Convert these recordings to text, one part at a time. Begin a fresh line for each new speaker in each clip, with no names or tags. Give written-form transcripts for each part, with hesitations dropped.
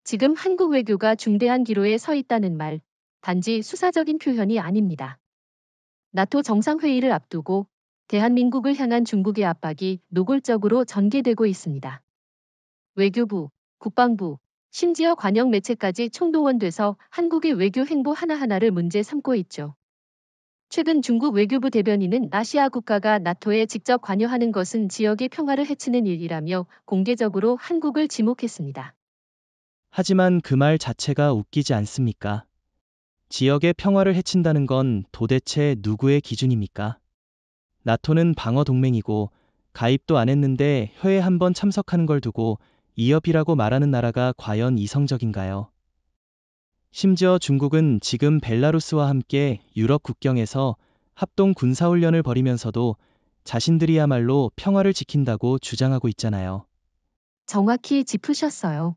지금 한국 외교가 중대한 기로에 서 있다는 말, 단지 수사적인 표현이 아닙니다. 나토 정상회의를 앞두고 대한민국을 향한 중국의 압박이 노골적으로 전개되고 있습니다. 외교부, 국방부, 심지어 관영 매체까지 총동원돼서 한국의 외교 행보 하나하나를 문제 삼고 있죠. 최근 중국 외교부 대변인은 아시아 국가가 나토에 직접 관여하는 것은 지역의 평화를 해치는 일이라며 공개적으로 한국을 지목했습니다.
하지만 그 말 자체가 웃기지 않습니까? 지역의 평화를 해친다는 건 도대체 누구의 기준입니까? 나토는 방어 동맹이고 가입도 안 했는데 회에 한번 참석하는 걸 두고 이협이라고 말하는 나라가 과연 이성적인가요? 심지어 중국은 지금 벨라루스와 함께 유럽 국경에서 합동 군사훈련을 벌이면서도 자신들이야말로 평화를 지킨다고 주장하고 있잖아요.
정확히 짚으셨어요.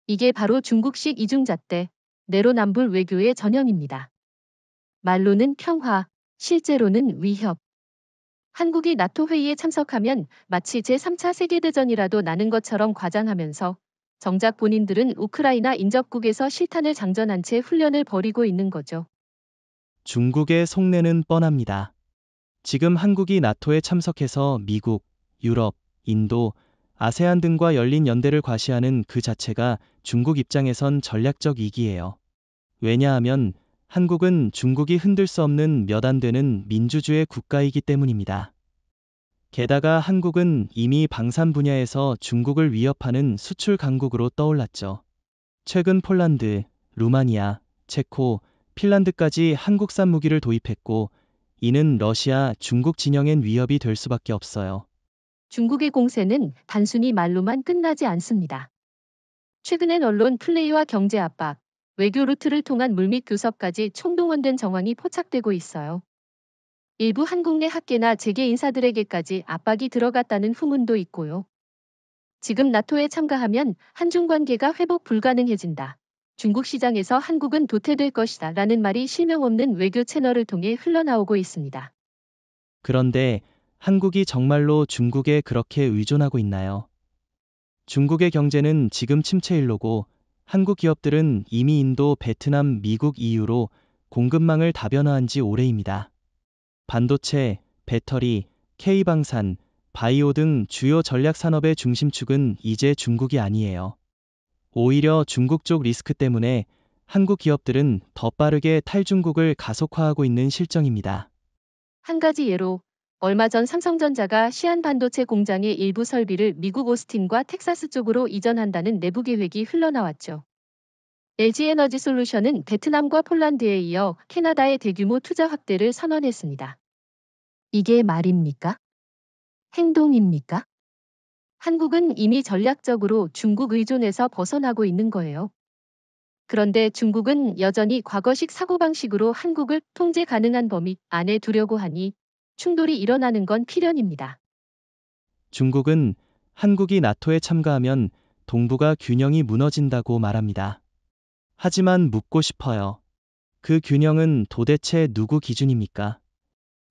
이게 바로 중국식 이중잣대, 내로남불 외교의 전형입니다. 말로는 평화, 실제로는 위협. 한국이 나토 회의에 참석하면 마치 제3차 세계대전이라도 나는 것처럼 과장하면서 정작 본인들은 우크라이나 인접국에서 실탄을 장전한 채 훈련을 벌이고 있는 거죠.
중국의 속내는 뻔합니다. 지금 한국이 나토에 참석해서 미국, 유럽, 인도, 아세안 등과 열린 연대를 과시하는 그 자체가 중국 입장에선 전략적 이기예요. 왜냐하면 한국은 중국이 흔들 수 없는 몇 안 되는 민주주의 국가이기 때문입니다. 게다가 한국은 이미 방산 분야에서 중국을 위협하는 수출 강국으로 떠올랐죠. 최근 폴란드, 루마니아, 체코, 핀란드까지 한국산 무기를 도입했고, 이는 러시아, 중국 진영엔 위협이 될 수밖에 없어요.
중국의 공세는 단순히 말로만 끝나지 않습니다. 최근엔 언론 플레이와 경제 압박, 외교 루트를 통한 물밑 교섭까지 총동원된 정황이 포착되고 있어요. 일부 한국 내 학계나 재계 인사들에게까지 압박이 들어갔다는 후문도 있고요. 지금 나토에 참가하면 한중 관계가 회복 불가능해진다. 중국 시장에서 한국은 도태될 것이다. 라는 말이 실명 없는 외교 채널을 통해 흘러나오고 있습니다.
그런데 한국이 정말로 중국에 그렇게 의존하고 있나요? 중국의 경제는 지금 침체일로고 한국 기업들은 이미 인도, 베트남, 미국, EU로 공급망을 다변화한 지 오래입니다. 반도체, 배터리, K방산, 바이오 등 주요 전략 산업의 중심축은 이제 중국이 아니에요. 오히려 중국 쪽 리스크 때문에 한국 기업들은 더 빠르게 탈중국을 가속화하고 있는 실정입니다.
한 가지 예로 얼마 전 삼성전자가 시안 반도체 공장의 일부 설비를 미국 오스틴과 텍사스 쪽으로 이전한다는 내부 계획이 흘러나왔죠. LG에너지솔루션은 베트남과 폴란드에 이어 캐나다의 대규모 투자 확대를 선언했습니다. 이게 말입니까? 행동입니까? 한국은 이미 전략적으로 중국 의존에서 벗어나고 있는 거예요. 그런데 중국은 여전히 과거식 사고방식으로 한국을 통제 가능한 범위 안에 두려고 하니 충돌이 일어나는 건 필연입니다.
중국은 한국이 나토에 참가하면 동북아 균형이 무너진다고 말합니다. 하지만 묻고 싶어요. 그 균형은 도대체 누구 기준입니까?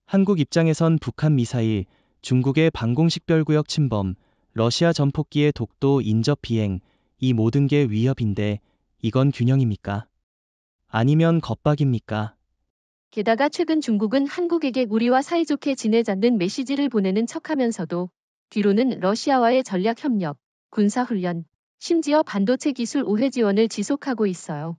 한국 입장에선 북한 미사일, 중국의 방공식별구역 침범, 러시아 전폭기의 독도 인접 비행, 이 모든 게 위협인데 이건 균형입니까? 아니면 겁박입니까?
게다가 최근 중국은 한국에게 우리와 사이좋게 지내자는 메시지를 보내는 척하면서도 뒤로는 러시아와의 전략 협력, 군사훈련, 심지어 반도체 기술 우회 지원을 지속하고 있어요.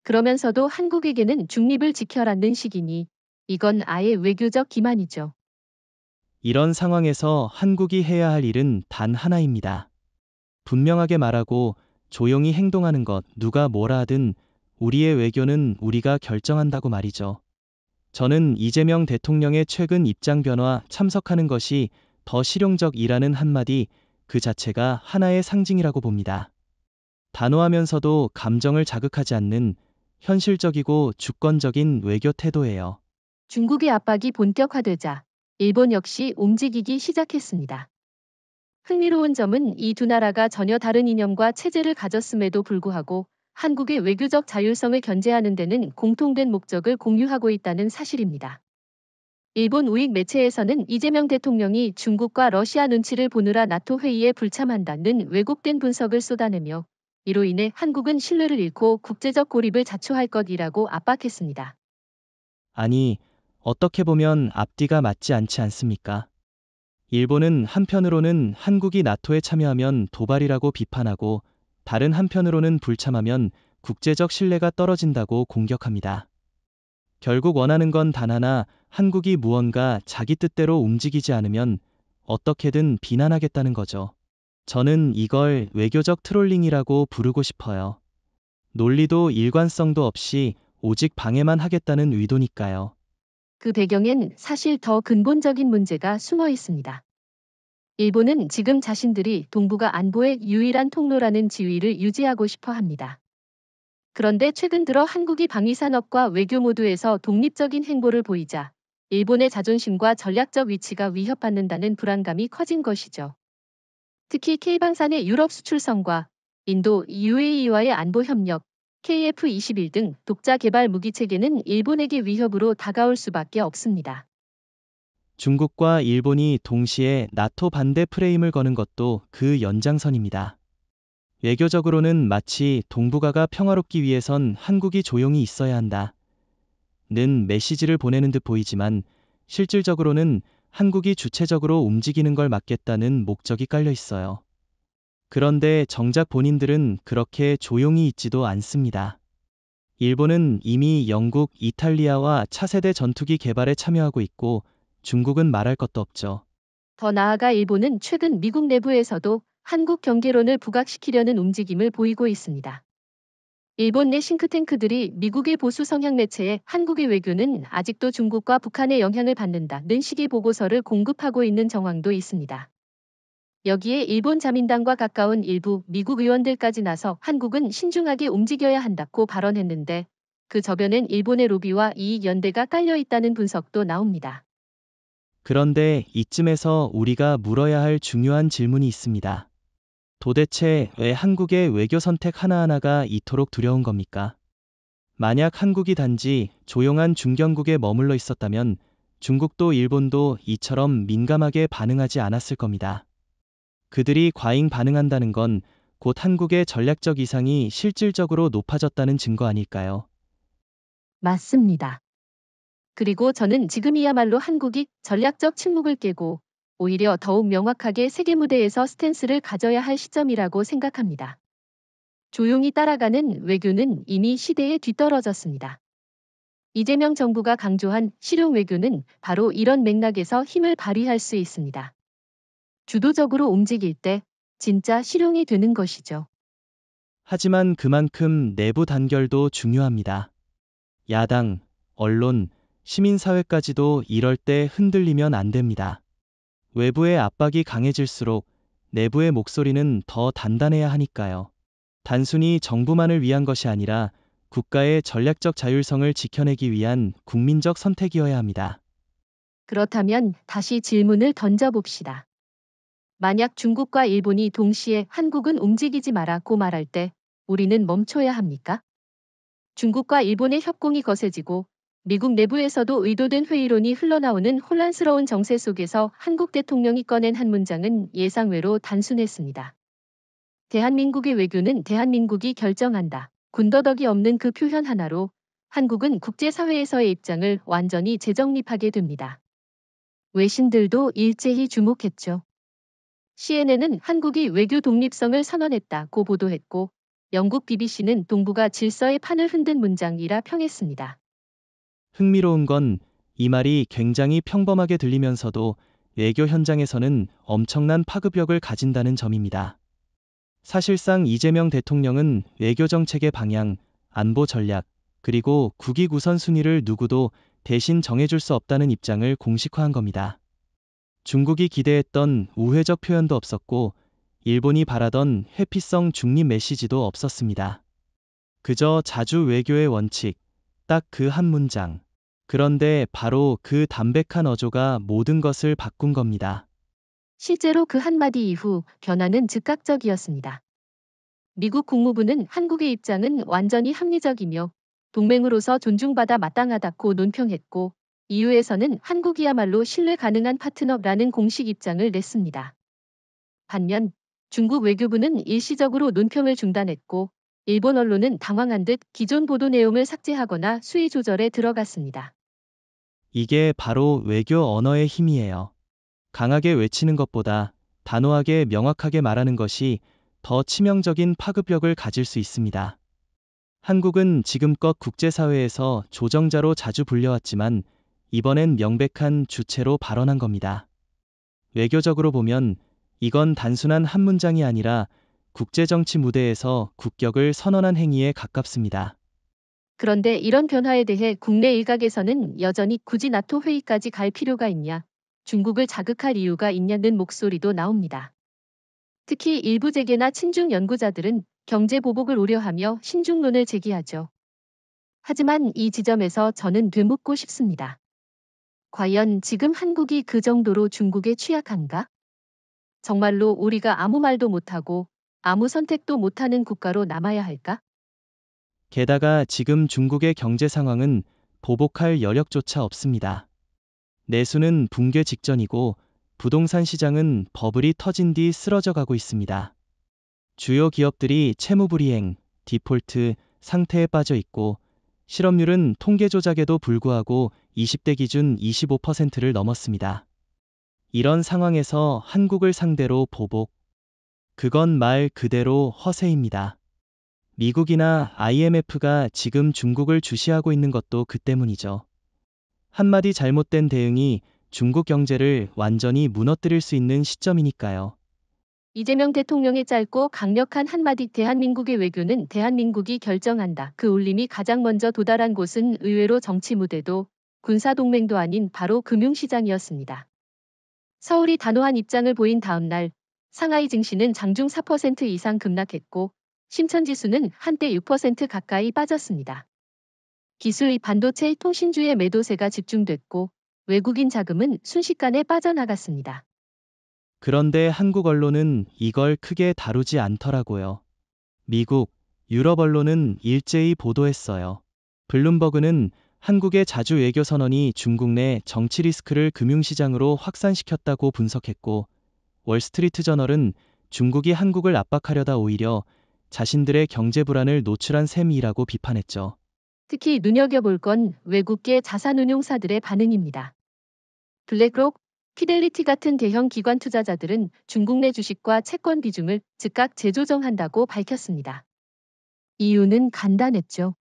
그러면서도 한국에게는 중립을 지켜라는 식이니 이건 아예 외교적 기만이죠.
이런 상황에서 한국이 해야 할 일은 단 하나입니다. 분명하게 말하고 조용히 행동하는 것, 누가 뭐라 하든 우리의 외교는 우리가 결정한다고 말이죠. 저는 이재명 대통령의 최근 입장 변화 참석하는 것이 더 실용적이라는 한마디 그 자체가 하나의 상징이라고 봅니다. 단호하면서도 감정을 자극하지 않는 현실적이고 주권적인 외교 태도예요.
중국의 압박이 본격화되자 일본 역시 움직이기 시작했습니다. 흥미로운 점은 이 두 나라가 전혀 다른 이념과 체제를 가졌음에도 불구하고 한국의 외교적 자율성을 견제하는 데는 공통된 목적을 공유하고 있다는 사실입니다. 일본 우익 매체에서는 이재명 대통령이 중국과 러시아 눈치를 보느라 나토 회의에 불참한다는 왜곡된 분석을 쏟아내며 이로 인해 한국은 신뢰를 잃고 국제적 고립을 자초할 것이라고 압박했습니다.
아니, 어떻게 보면 앞뒤가 맞지 않지 않습니까? 일본은 한편으로는 한국이 나토에 참여하면 도발이라고 비판하고 다른 한편으로는 불참하면 국제적 신뢰가 떨어진다고 공격합니다. 결국 원하는 건 단 하나, 한국이 무언가 자기 뜻대로 움직이지 않으면 어떻게든 비난하겠다는 거죠. 저는 이걸 외교적 트롤링이라고 부르고 싶어요. 논리도 일관성도 없이 오직 방해만 하겠다는 의도니까요.
그 배경엔 사실 더 근본적인 문제가 숨어 있습니다. 일본은 지금 자신들이 동북아 안보의 유일한 통로라는 지위를 유지하고 싶어 합니다. 그런데 최근 들어 한국이 방위산업과 외교 모두에서 독립적인 행보를 보이자 일본의 자존심과 전략적 위치가 위협받는다는 불안감이 커진 것이죠. 특히 K방산의 유럽 수출선과 인도, UAE와의 안보 협력, KF-21 등 독자 개발 무기 체계는 일본에게 위협으로 다가올 수밖에 없습니다.
중국과 일본이 동시에 나토 반대 프레임을 거는 것도 그 연장선입니다. 외교적으로는 마치 동북아가 평화롭기 위해선 한국이 조용히 있어야 한다. 는 메시지를 보내는 듯 보이지만 실질적으로는 한국이 주체적으로 움직이는 걸 막겠다는 목적이 깔려 있어요. 그런데 정작 본인들은 그렇게 조용히 있지도 않습니다. 일본은 이미 영국, 이탈리아와 차세대 전투기 개발에 참여하고 있고 중국은 말할 것도 없죠.
더 나아가 일본은 최근 미국 내부에서도 한국 경계론을 부각시키려는 움직임을 보이고 있습니다. 일본 내 싱크탱크들이 미국의 보수 성향 매체에 한국의 외교는 아직도 중국과 북한의 영향을 받는다는 식의 보고서를 공급하고 있는 정황도 있습니다. 여기에 일본 자민당과 가까운 일부 미국 의원들까지 나서 한국은 신중하게 움직여야 한다고 발언했는데 그 저변엔 일본의 로비와 이익 연대가 깔려 있다는 분석도 나옵니다.
그런데 이쯤에서 우리가 물어야 할 중요한 질문이 있습니다. 도대체 왜 한국의 외교 선택 하나하나가 이토록 두려운 겁니까? 만약 한국이 단지 조용한 중견국에 머물러 있었다면 중국도 일본도 이처럼 민감하게 반응하지 않았을 겁니다. 그들이 과잉 반응한다는 건 곧 한국의 전략적 이상이 실질적으로 높아졌다는 증거 아닐까요?
맞습니다. 그리고 저는 지금이야말로 한국이 전략적 침묵을 깨고 오히려 더욱 명확하게 세계 무대에서 스탠스를 가져야 할 시점이라고 생각합니다. 조용히 따라가는 외교는 이미 시대에 뒤떨어졌습니다. 이재명 정부가 강조한 실용 외교는 바로 이런 맥락에서 힘을 발휘할 수 있습니다. 주도적으로 움직일 때 진짜 실용이 되는 것이죠.
하지만 그만큼 내부 단결도 중요합니다. 야당, 언론, 시민사회까지도 이럴 때 흔들리면 안 됩니다. 외부의 압박이 강해질수록 내부의 목소리는 더 단단해야 하니까요. 단순히 정부만을 위한 것이 아니라 국가의 전략적 자율성을 지켜내기 위한 국민적 선택이어야 합니다.
그렇다면 다시 질문을 던져봅시다. 만약 중국과 일본이 동시에 한국은 움직이지 마라고 말할 때 우리는 멈춰야 합니까? 중국과 일본의 협공이 거세지고 미국 내부에서도 의도된 회의론이 흘러나오는 혼란스러운 정세 속에서 한국 대통령이 꺼낸 한 문장은 예상외로 단순했습니다. 대한민국의 외교는 대한민국이 결정한다. 군더더기 없는 그 표현 하나로 한국은 국제사회에서의 입장을 완전히 재정립하게 됩니다. 외신들도 일제히 주목했죠. CNN은 한국이 외교 독립성을 선언했다고 보도했고 영국 BBC는 동북아 질서의 판을 흔든 문장이라 평했습니다.
흥미로운 건 이 말이 굉장히 평범하게 들리면서도 외교 현장에서는 엄청난 파급력을 가진다는 점입니다. 사실상 이재명 대통령은 외교 정책의 방향, 안보 전략, 그리고 국익 우선순위를 누구도 대신 정해줄 수 없다는 입장을 공식화한 겁니다. 중국이 기대했던 우회적 표현도 없었고 일본이 바라던 회피성 중립 메시지도 없었습니다. 그저 자주 외교의 원칙, 딱 그 한 문장. 그런데 바로 그 담백한 어조가 모든 것을 바꾼 겁니다.
실제로 그 한마디 이후 변화는 즉각적이었습니다. 미국 국무부는 한국의 입장은 완전히 합리적이며 동맹으로서 존중받아 마땅하다고 논평했고, EU에서는 한국이야말로 신뢰 가능한 파트너라는 공식 입장을 냈습니다. 반면 중국 외교부는 일시적으로 논평을 중단했고, 일본 언론은 당황한 듯 기존 보도 내용을 삭제하거나 수위 조절에 들어갔습니다.
이게 바로 외교 언어의 힘이에요. 강하게 외치는 것보다 단호하게 명확하게 말하는 것이 더 치명적인 파급력을 가질 수 있습니다. 한국은 지금껏 국제사회에서 조정자로 자주 불려왔지만 이번엔 명백한 주체로 발언한 겁니다. 외교적으로 보면 이건 단순한 한 문장이 아니라 국제정치 무대에서 국격을 선언한 행위에 가깝습니다.
그런데 이런 변화에 대해 국내 일각에서는 여전히 굳이 나토 회의까지 갈 필요가 있냐, 중국을 자극할 이유가 있냐는 목소리도 나옵니다. 특히 일부 재계나 친중 연구자들은 경제 보복을 우려하며 신중론을 제기하죠. 하지만 이 지점에서 저는 되묻고 싶습니다. 과연 지금 한국이 그 정도로 중국에 취약한가? 정말로 우리가 아무 말도 못하고 아무 선택도 못하는 국가로 남아야 할까?
게다가 지금 중국의 경제 상황은 보복할 여력조차 없습니다. 내수는 붕괴 직전이고 부동산 시장은 버블이 터진 뒤 쓰러져 가고 있습니다. 주요 기업들이 채무불이행, 디폴트 상태에 빠져 있고 실업률은 통계 조작에도 불구하고 20대 기준 25%를 넘었습니다. 이런 상황에서 한국을 상대로 보복, 그건 말 그대로 허세입니다. 미국이나 IMF가 지금 중국을 주시하고 있는 것도 그 때문이죠. 한마디 잘못된 대응이 중국 경제를 완전히 무너뜨릴 수 있는 시점이니까요.
이재명 대통령의 짧고 강력한 한마디 대한민국의 외교는 대한민국이 결정한다. 그 울림이 가장 먼저 도달한 곳은 의외로 정치 무대도 군사동맹도 아닌 바로 금융시장이었습니다. 서울이 단호한 입장을 보인 다음 날 상하이 증시는 장중 4% 이상 급락했고 심천지수는 한때 6% 가까이 빠졌습니다. 기술, 반도체, 통신주의 매도세가 집중됐고 외국인 자금은 순식간에 빠져나갔습니다.
그런데 한국 언론은 이걸 크게 다루지 않더라고요. 미국, 유럽 언론은 일제히 보도했어요. 블룸버그는 한국의 자주 외교 선언이 중국 내 정치 리스크를 금융시장으로 확산시켰다고 분석했고, 월스트리트 저널은 중국이 한국을 압박하려다 오히려 자신들의 경제 불안을 노출한 셈이라고 비판했죠.
특히 눈여겨볼 건 외국계 자산운용사들의 반응입니다. 블랙록, 피델리티 같은 대형 기관 투자자들은 중국 내 주식과 채권 비중을 즉각 재조정한다고 밝혔습니다. 이유는 간단했죠.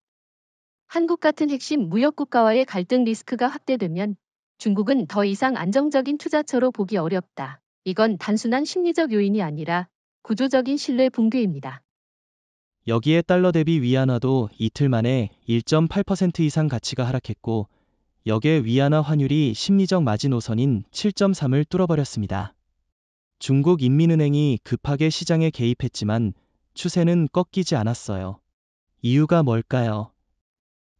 한국 같은 핵심 무역국가와의 갈등 리스크가 확대되면 중국은 더 이상 안정적인 투자처로 보기 어렵다. 이건 단순한 심리적 요인이 아니라 구조적인 신뢰 붕괴입니다.
여기에 달러 대비 위안화도 이틀 만에 1.8% 이상 가치가 하락했고, 역의 위안화 환율이 심리적 마지노선인 7.3을 뚫어버렸습니다. 중국 인민은행이 급하게 시장에 개입했지만 추세는 꺾이지 않았어요. 이유가 뭘까요?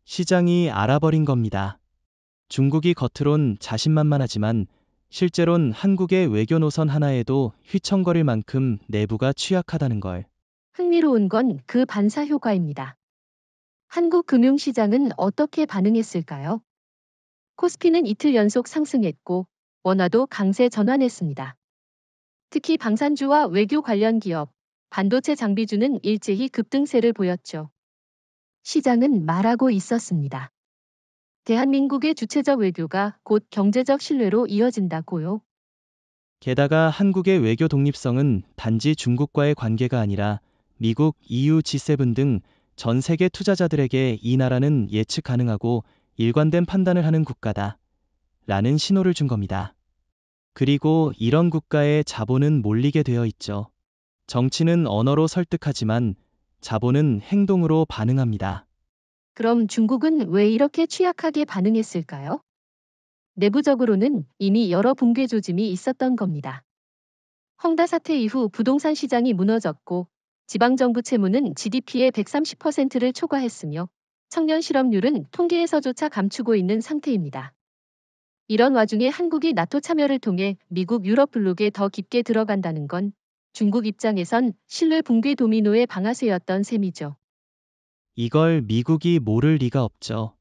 시장이 알아버린 겁니다. 중국이 겉으론 자신만만하지만 실제론 한국의 외교 노선 하나에도 휘청거릴 만큼 내부가 취약하다는 걸.
흥미로운 건 그 반사 효과입니다. 한국 금융시장은 어떻게 반응했을까요? 코스피는 이틀 연속 상승했고 원화도 강세 전환했습니다. 특히 방산주와 외교 관련 기업, 반도체 장비주는 일제히 급등세를 보였죠. 시장은 말하고 있었습니다. 대한민국의 주체적 외교가 곧 경제적 신뢰로 이어진다고요.
게다가 한국의 외교 독립성은 단지 중국과의 관계가 아니라 미국, EU, G7 등 전 세계 투자자들에게 이 나라는 예측 가능하고 일관된 판단을 하는 국가다 라는 신호를 준 겁니다. 그리고 이런 국가의 자본은 몰리게 되어 있죠. 정치는 언어로 설득하지만 자본은 행동으로 반응합니다.
그럼 중국은 왜 이렇게 취약하게 반응했을까요? 내부적으로는 이미 여러 붕괴 조짐이 있었던 겁니다. 헝다 사태 이후 부동산 시장이 무너졌고 지방정부 채무는 GDP의 130%를 초과했으며 청년 실업률은 통계에서조차 감추고 있는 상태입니다. 이런 와중에 한국이 나토 참여를 통해 미국 유럽 블록에 더 깊게 들어간다는 건 중국 입장에선 신뢰 붕괴 도미노의 방아쇠였던 셈이죠.
이걸 미국이 모를 리가 없죠.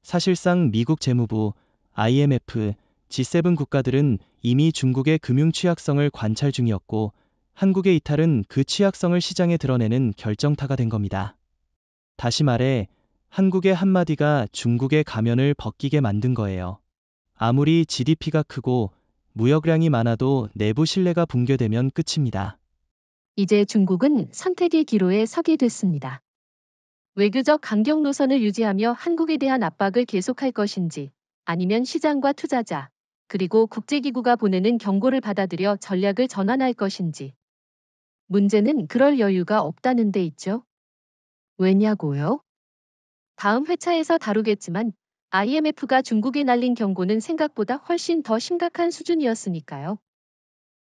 사실상 미국 재무부, IMF, G7 국가들은 이미 중국의 금융 취약성을 관찰 중이었고, 한국의 이탈은 그 취약성을 시장에 드러내는 결정타가 된 겁니다. 다시 말해, 한국의 한마디가 중국의 가면을 벗기게 만든 거예요. 아무리 GDP가 크고 무역량이 많아도 내부 신뢰가 붕괴되면 끝입니다.
이제 중국은 선택의 기로에 서게 됐습니다. 외교적 강경 노선을 유지하며 한국에 대한 압박을 계속할 것인지, 아니면 시장과 투자자, 그리고 국제기구가 보내는 경고를 받아들여 전략을 전환할 것인지. 문제는 그럴 여유가 없다는 데 있죠. 왜냐고요? 다음 회차에서 다루겠지만 IMF가 중국에 날린 경고는 생각보다 훨씬 더 심각한 수준이었으니까요.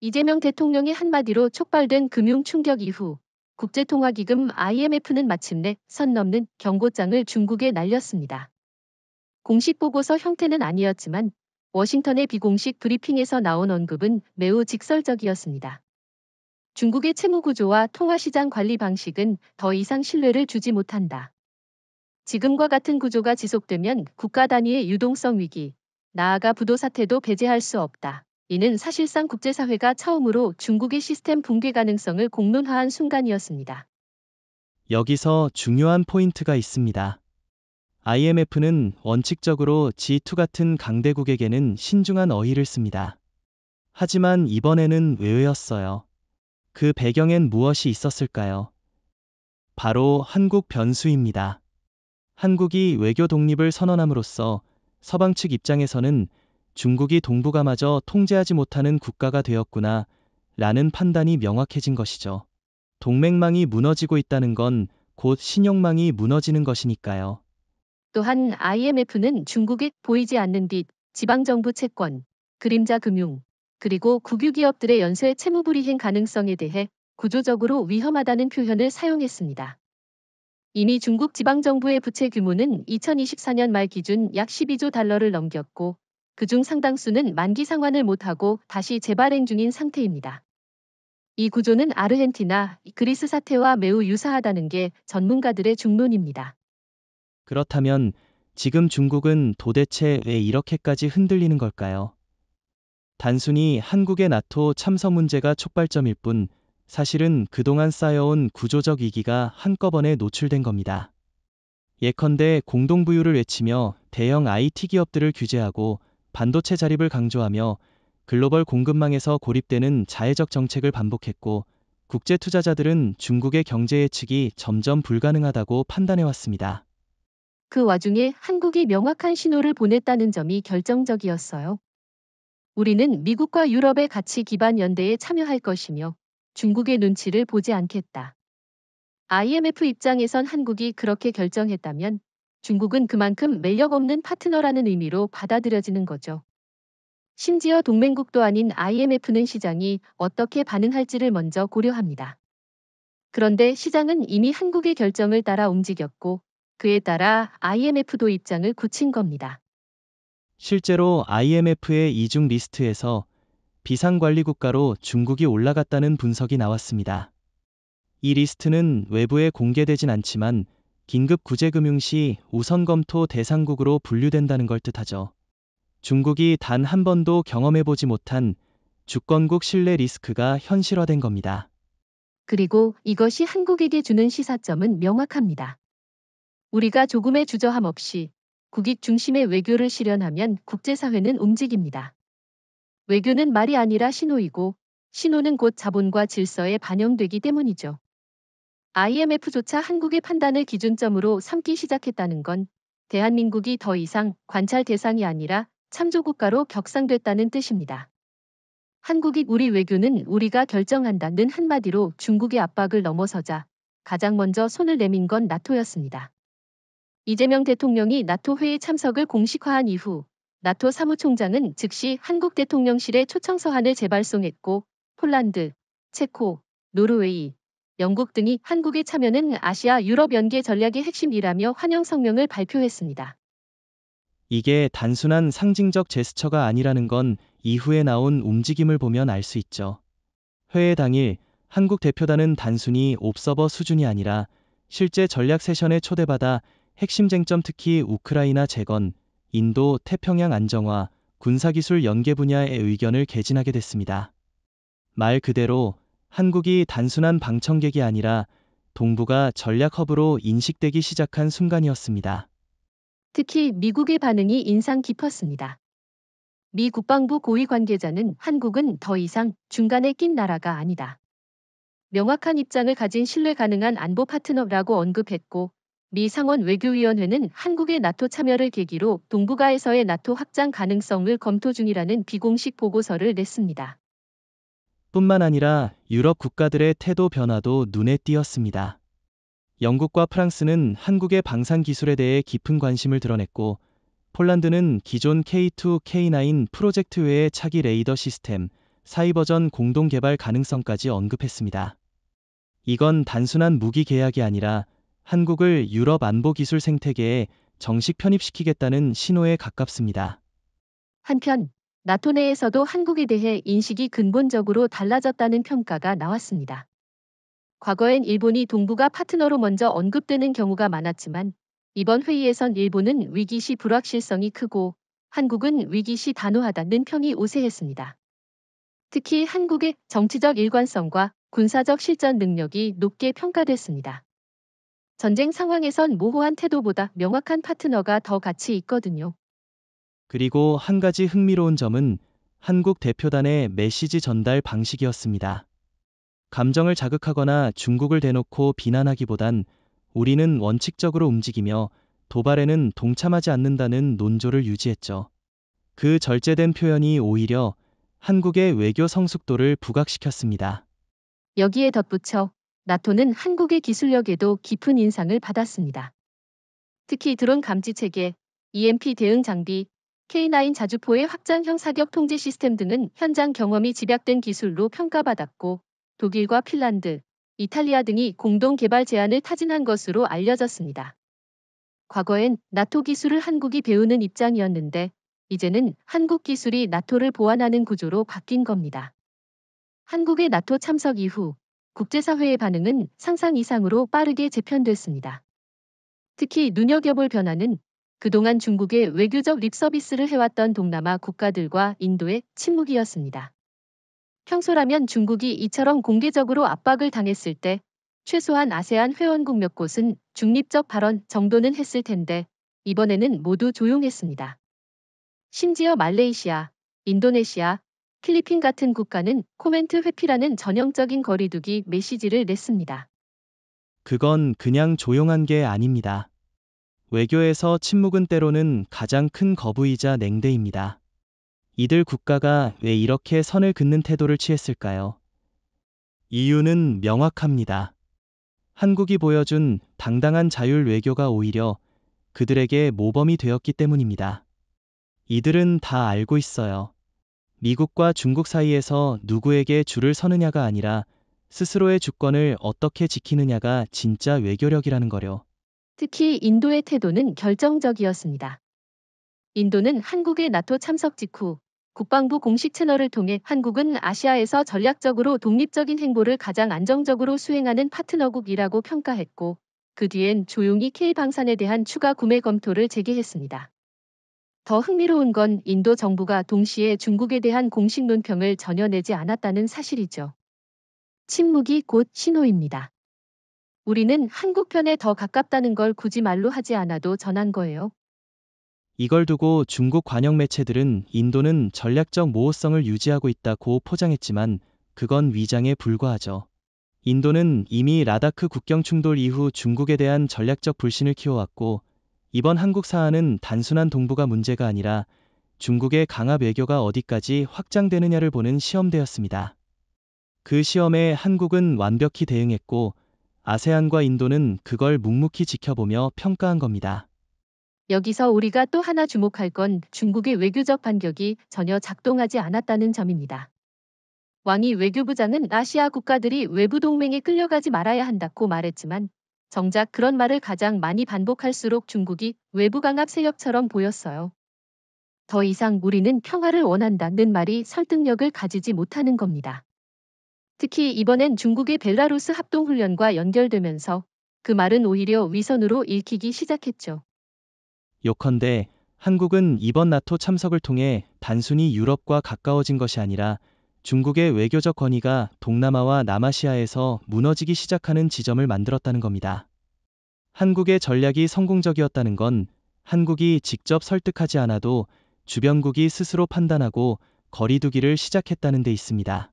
이재명 대통령의 한마디로 촉발된 금융 충격 이후 국제통화기금 IMF는 마침내 선 넘는 경고장을 중국에 날렸습니다. 공식 보고서 형태는 아니었지만 워싱턴의 비공식 브리핑에서 나온 언급은 매우 직설적이었습니다. 중국의 채무구조와 통화시장 관리 방식은 더 이상 신뢰를 주지 못한다. 지금과 같은 구조가 지속되면 국가 단위의 유동성 위기, 나아가 부도 사태도 배제할 수 없다. 이는 사실상 국제사회가 처음으로 중국의 시스템 붕괴 가능성을 공론화한 순간이었습니다.
여기서 중요한 포인트가 있습니다. IMF는 원칙적으로 G2 같은 강대국에게는 신중한 어휘를 씁니다. 하지만 이번에는 의외였어요. 그 배경엔 무엇이 있었을까요? 바로 한국 변수입니다. 한국이 외교 독립을 선언함으로써 서방 측 입장에서는 중국이 동북아마저 통제하지 못하는 국가가 되었구나 라는 판단이 명확해진 것이죠. 동맹망이 무너지고 있다는 건 곧 신용망이 무너지는 것이니까요.
또한 IMF는 중국에 보이지 않는 빚, 지방정부 채권, 그림자 금융, 그리고 국유기업들의 연쇄 채무불이행 가능성에 대해 구조적으로 위험하다는 표현을 사용했습니다. 이미 중국 지방정부의 부채 규모는 2024년 말 기준 약 12조 달러를 넘겼고, 그중 상당수는 만기 상환을 못하고 다시 재발행 중인 상태입니다. 이 구조는 아르헨티나, 그리스 사태와 매우 유사하다는 게 전문가들의 중론입니다.
그렇다면 지금 중국은 도대체 왜 이렇게까지 흔들리는 걸까요? 단순히 한국의 나토 참석 문제가 촉발점일 뿐 사실은 그동안 쌓여온 구조적 위기가 한꺼번에 노출된 겁니다. 예컨대 공동부유를 외치며 대형 IT 기업들을 규제하고 반도체 자립을 강조하며 글로벌 공급망에서 고립되는 자해적 정책을 반복했고 국제 투자자들은 중국의 경제 예측이 점점 불가능하다고 판단해왔습니다.
그 와중에 한국이 명확한 신호를 보냈다는 점이 결정적이었어요. 우리는 미국과 유럽의 가치 기반 연대에 참여할 것이며 중국의 눈치를 보지 않겠다. IMF 입장에선 한국이 그렇게 결정했다면 중국은 그만큼 매력 없는 파트너라는 의미로 받아들여지는 거죠. 심지어 동맹국도 아닌 IMF는 시장이 어떻게 반응할지를 먼저 고려합니다. 그런데 시장은 이미 한국의 결정을 따라 움직였고 그에 따라 IMF도 입장을 굳힌 겁니다.
실제로 IMF의 이중 리스트에서 비상관리국가로 중국이 올라갔다는 분석이 나왔습니다. 이 리스트는 외부에 공개되진 않지만 긴급 구제금융 시 우선 검토 대상국으로 분류된다는 걸 뜻하죠. 중국이 단 한 번도 경험해보지 못한 주권국 신뢰 리스크가 현실화된 겁니다.
그리고 이것이 한국에게 주는 시사점은 명확합니다. 우리가 조금의 주저함 없이 국익 중심의 외교를 실현하면 국제사회는 움직입니다. 외교는 말이 아니라 신호이고 신호는 곧 자본과 질서에 반영되기 때문이죠. IMF조차 한국의 판단을 기준점으로 삼기 시작했다는 건 대한민국이 더 이상 관찰 대상이 아니라 참조국가로 격상됐다는 뜻입니다. 한국이 우리 외교는 우리가 결정한다는 한마디로 중국의 압박을 넘어서자 가장 먼저 손을 내민 건 나토였습니다. 이재명 대통령이 나토 회의 참석을 공식화한 이후 나토 사무총장은 즉시 한국 대통령실에 초청 서한을 재발송했고 폴란드, 체코, 노르웨이, 영국 등이 한국의 참여는 아시아 유럽 연계 전략의 핵심이라며 환영 성명을 발표했습니다.
이게 단순한 상징적 제스처가 아니라는 건 이후에 나온 움직임을 보면 알 수 있죠. 회의 당일 한국 대표단은 단순히 옵서버 수준이 아니라 실제 전략 세션에 초대받아 핵심 쟁점 특히 우크라이나 재건, 인도 태평양 안정화, 군사기술 연계 분야의 의견을 개진하게 됐습니다. 말 그대로 한국이 단순한 방청객이 아니라 동북아 전략 허브로 인식되기 시작한 순간이었습니다.
특히 미국의 반응이 인상 깊었습니다. 미 국방부 고위 관계자는 한국은 더 이상 중간에 낀 나라가 아니다. 명확한 입장을 가진 신뢰 가능한 안보 파트너라고 언급했고, 미 상원 외교위원회는 한국의 나토 참여를 계기로 동북아에서의 나토 확장 가능성을 검토 중이라는 비공식 보고서를 냈습니다.
뿐만 아니라 유럽 국가들의 태도 변화도 눈에 띄었습니다. 영국과 프랑스는 한국의 방산 기술에 대해 깊은 관심을 드러냈고, 폴란드는 기존 K2, K9 프로젝트 외의 차기 레이더 시스템, 사이버전 공동 개발 가능성까지 언급했습니다. 이건 단순한 무기 계약이 아니라 한국을 유럽 안보 기술 생태계에 정식 편입시키겠다는 신호에 가깝습니다.
한편 나토 내에서도 한국에 대해 인식이 근본적으로 달라졌다는 평가가 나왔습니다. 과거엔 일본이 동북아 파트너로 먼저 언급되는 경우가 많았지만 이번 회의에선 일본은 위기시 불확실성이 크고 한국은 위기시 단호하다는 평이 우세했습니다. 특히 한국의 정치적 일관성과 군사적 실전 능력이 높게 평가됐습니다. 전쟁 상황에선 모호한 태도보다 명확한 파트너가 더 가치 있거든요.
그리고 한 가지 흥미로운 점은 한국 대표단의 메시지 전달 방식이었습니다. 감정을 자극하거나 중국을 대놓고 비난하기보단 우리는 원칙적으로 움직이며 도발에는 동참하지 않는다는 논조를 유지했죠. 그 절제된 표현이 오히려 한국의 외교 성숙도를 부각시켰습니다.
여기에 덧붙여 나토는 한국의 기술력에도 깊은 인상을 받았습니다. 특히 드론 감지 체계, EMP 대응 장비, K9 자주포의 확장형 사격 통제 시스템 등은 현장 경험이 집약된 기술로 평가받았고 독일과 핀란드, 이탈리아 등이 공동 개발 제안을 타진한 것으로 알려졌습니다. 과거엔 나토 기술을 한국이 배우는 입장이었는데 이제는 한국 기술이 나토를 보완하는 구조로 바뀐 겁니다. 한국의 나토 참석 이후 국제사회의 반응은 상상 이상으로 빠르게 재편됐습니다. 특히 눈여겨볼 변화는 그동안 중국의 외교적 립서비스를 해왔던 동남아 국가들과 인도의 침묵이었습니다. 평소라면 중국이 이처럼 공개적으로 압박을 당했을 때 최소한 아세안 회원국 몇 곳은 중립적 발언 정도는 했을 텐데 이번에는 모두 조용했습니다. 심지어 말레이시아, 인도네시아, 필리핀 같은 국가는 코멘트 회피라는 전형적인 거리두기 메시지를 냈습니다.
그건 그냥 조용한 게 아닙니다. 외교에서 침묵은 때로는 가장 큰 거부이자 냉대입니다. 이들 국가가 왜 이렇게 선을 긋는 태도를 취했을까요? 이유는 명확합니다. 한국이 보여준 당당한 자율 외교가 오히려 그들에게 모범이 되었기 때문입니다. 이들은 다 알고 있어요. 미국과 중국 사이에서 누구에게 줄을 서느냐가 아니라 스스로의 주권을 어떻게 지키느냐가 진짜 외교력이라는 거요.
특히 인도의 태도는 결정적이었습니다. 인도는 한국의 나토 참석 직후 국방부 공식 채널을 통해 한국은 아시아에서 전략적으로 독립적인 행보를 가장 안정적으로 수행하는 파트너국이라고 평가했고 그 뒤엔 조용히 K방산에 대한 추가 구매 검토를 재개했습니다. 더 흥미로운 건 인도 정부가 동시에 중국에 대한 공식 논평을 전혀 내지 않았다는 사실이죠. 침묵이 곧 신호입니다. 우리는 한국 편에 더 가깝다는 걸 굳이 말로 하지 않아도 전한 거예요.
이걸 두고 중국 관영 매체들은 인도는 전략적 모호성을 유지하고 있다고 포장했지만 그건 위장에 불과하죠. 인도는 이미 라다크 국경 충돌 이후 중국에 대한 전략적 불신을 키워왔고 이번 한국 사안은 단순한 동북아 문제가 아니라 중국의 강압 외교가 어디까지 확장되느냐를 보는 시험대였습니다. 그 시험에 한국은 완벽히 대응했고 아세안과 인도는 그걸 묵묵히 지켜보며 평가한 겁니다.
여기서 우리가 또 하나 주목할 건 중국의 외교적 반격이 전혀 작동하지 않았다는 점입니다. 왕이 외교부장은 아시아 국가들이 외부 동맹에 끌려가지 말아야 한다고 말했지만 정작 그런 말을 가장 많이 반복할수록 중국이 외부 강압 세력처럼 보였어요. 더 이상 우리는 평화를 원한다는 말이 설득력을 가지지 못하는 겁니다. 특히 이번엔 중국의 벨라루스 합동훈련과 연결되면서 그 말은 오히려 위선으로 읽히기 시작했죠.
요컨대 한국은 이번 나토 참석을 통해 단순히 유럽과 가까워진 것이 아니라 중국의 외교적 권위가 동남아와 남아시아에서 무너지기 시작하는 지점을 만들었다는 겁니다. 한국의 전략이 성공적이었다는 건 한국이 직접 설득하지 않아도 주변국이 스스로 판단하고 거리두기를 시작했다는 데 있습니다.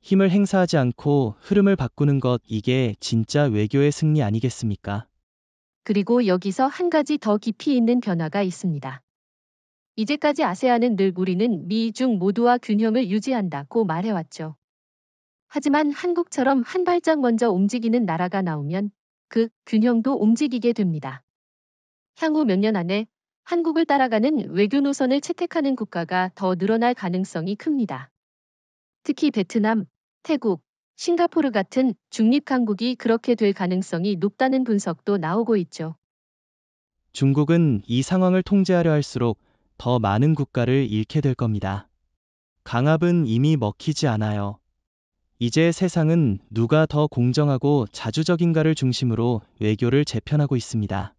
힘을 행사하지 않고 흐름을 바꾸는 것, 이게 진짜 외교의 승리 아니겠습니까?
그리고 여기서 한 가지 더 깊이 있는 변화가 있습니다. 이제까지 아세안은 늘 우리는 미, 중 모두와 균형을 유지한다고 말해왔죠. 하지만 한국처럼 한 발짝 먼저 움직이는 나라가 나오면 그 균형도 움직이게 됩니다. 향후 몇 년 안에 한국을 따라가는 외교 노선을 채택하는 국가가 더 늘어날 가능성이 큽니다. 특히 베트남, 태국, 싱가포르 같은 중립 강국이 그렇게 될 가능성이 높다는 분석도 나오고 있죠.
중국은 이 상황을 통제하려 할수록 더 많은 국가를 잃게 될 겁니다. 강압은 이미 먹히지 않아요. 이제 세상은 누가 더 공정하고 자주적인가를 중심으로 외교를 재편하고 있습니다.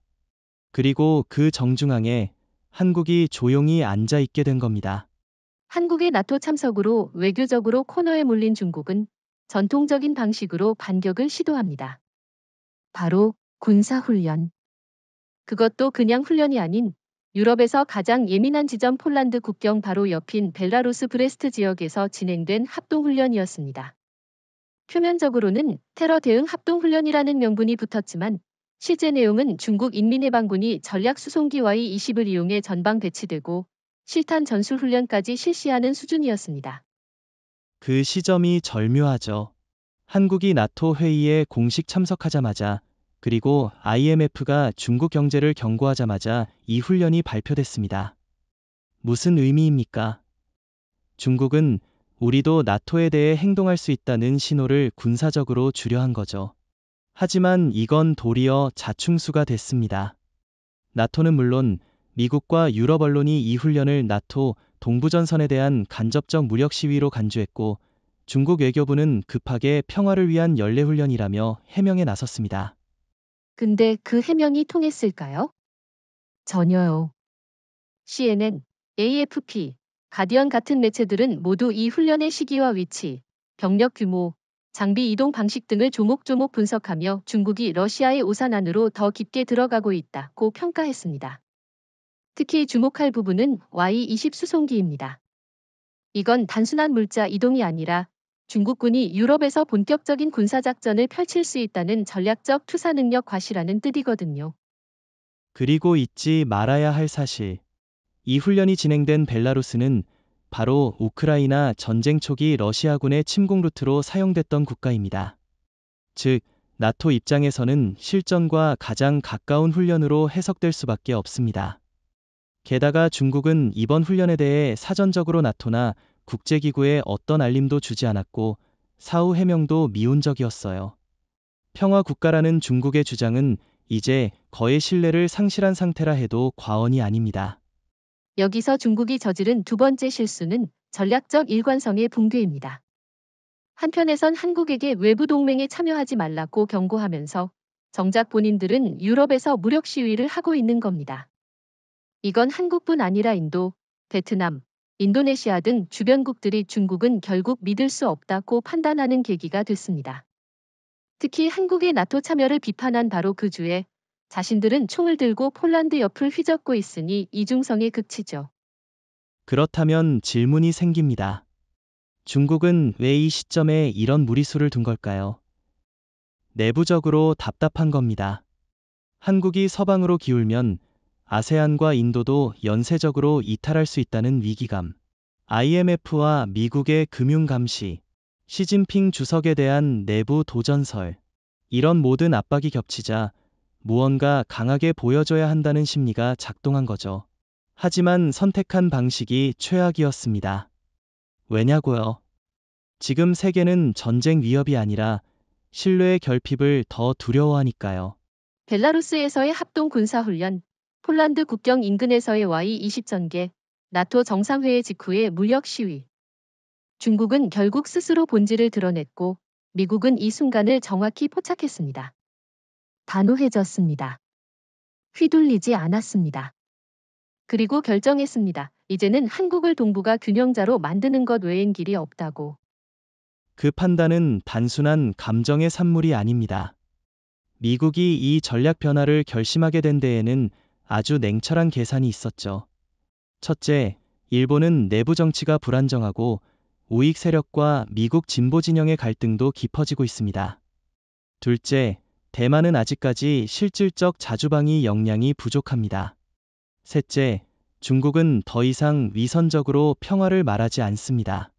그리고 그 정중앙에 한국이 조용히 앉아 있게 된 겁니다.
한국의 나토 참석으로 외교적으로 코너에 몰린 중국은 전통적인 방식으로 반격을 시도합니다. 바로 군사훈련. 그것도 그냥 훈련이 아닌 유럽에서 가장 예민한 지점 폴란드 국경 바로 옆인 벨라루스 브레스트 지역에서 진행된 합동훈련이었습니다. 표면적으로는 테러 대응 합동훈련이라는 명분이 붙었지만 실제 내용은 중국 인민해방군이 전략 수송기 Y-20을 이용해 전방 배치되고 실탄 전술 훈련까지 실시하는 수준이었습니다.
그 시점이 절묘하죠. 한국이 나토 회의에 공식 참석하자마자, 그리고 IMF가 중국 경제를 경고하자마자 이 훈련이 발표됐습니다. 무슨 의미입니까? 중국은 우리도 나토에 대해 행동할 수 있다는 신호를 군사적으로 주려 한 거죠. 하지만 이건 도리어 자충수가 됐습니다. 나토는 물론 미국과 유럽 언론이 이 훈련을 나토 동부전선에 대한 간접적 무력 시위로 간주했고, 중국 외교부는 급하게 평화를 위한 연례훈련이라며 해명에 나섰습니다.
근데 그 해명이 통했을까요? 전혀요. CNN, AFP, 가디언 같은 매체들은 모두 이 훈련의 시기와 위치, 병력 규모, 장비 이동 방식 등을 조목조목 분석하며 중국이 러시아의 오산 안으로 더 깊게 들어가고 있다고 평가했습니다. 특히 주목할 부분은 Y-20 수송기입니다. 이건 단순한 물자 이동이 아니라 중국군이 유럽에서 본격적인 군사작전을 펼칠 수 있다는 전략적 투사 능력 과시라는 뜻이거든요.
그리고 잊지 말아야 할 사실. 이 훈련이 진행된 벨라루스는 바로 우크라이나 전쟁 초기 러시아군의 침공 루트로 사용됐던 국가입니다. 즉, 나토 입장에서는 실전과 가장 가까운 훈련으로 해석될 수밖에 없습니다. 게다가 중국은 이번 훈련에 대해 사전적으로 나토나 국제기구에 어떤 알림도 주지 않았고 사후 해명도 미온적이었어요. 평화국가라는 중국의 주장은 이제 거의 신뢰를 상실한 상태라 해도 과언이 아닙니다.
여기서 중국이 저지른 두 번째 실수는 전략적 일관성의 붕괴입니다. 한편에선 한국에게 외부 동맹에 참여하지 말라고 경고하면서 정작 본인들은 유럽에서 무력 시위를 하고 있는 겁니다. 이건 한국뿐 아니라 인도, 베트남, 인도네시아 등 주변국들이 중국은 결국 믿을 수 없다고 판단하는 계기가 됐습니다. 특히 한국의 나토 참여를 비판한 바로 그 주에 자신들은 총을 들고 폴란드 옆을 휘젓고 있으니 이중성의 극치죠.
그렇다면 질문이 생깁니다. 중국은 왜 이 시점에 이런 무리수를 둔 걸까요? 내부적으로 답답한 겁니다. 한국이 서방으로 기울면 아세안과 인도도 연쇄적으로 이탈할 수 있다는 위기감, IMF와 미국의 금융 감시, 시진핑 주석에 대한 내부 도전설, 이런 모든 압박이 겹치자 무언가 강하게 보여줘야 한다는 심리가 작동한 거죠. 하지만 선택한 방식이 최악이었습니다. 왜냐고요? 지금 세계는 전쟁 위협이 아니라 신뢰의 결핍을 더 두려워하니까요.
벨라루스에서의 합동 군사훈련, 폴란드 국경 인근에서의 Y-20 전개, 나토 정상회의 직후의 무력 시위. 중국은 결국 스스로 본질을 드러냈고 미국은 이 순간을 정확히 포착했습니다. 단호해졌습니다. 휘둘리지 않았습니다. 그리고 결정했습니다. 이제는 한국을 동북아 균형자로 만드는 것 외엔 길이 없다고.
그 판단은 단순한 감정의 산물이 아닙니다. 미국이 이 전략 변화를 결심하게 된 데에는 아주 냉철한 계산이 있었죠. 첫째, 일본은 내부 정치가 불안정하고 우익 세력과 미국 진보 진영의 갈등도 깊어지고 있습니다. 둘째, 대만은 아직까지 실질적 자주방위 역량이 부족합니다. 셋째, 중국은 더 이상 위선적으로 평화를 말하지 않습니다.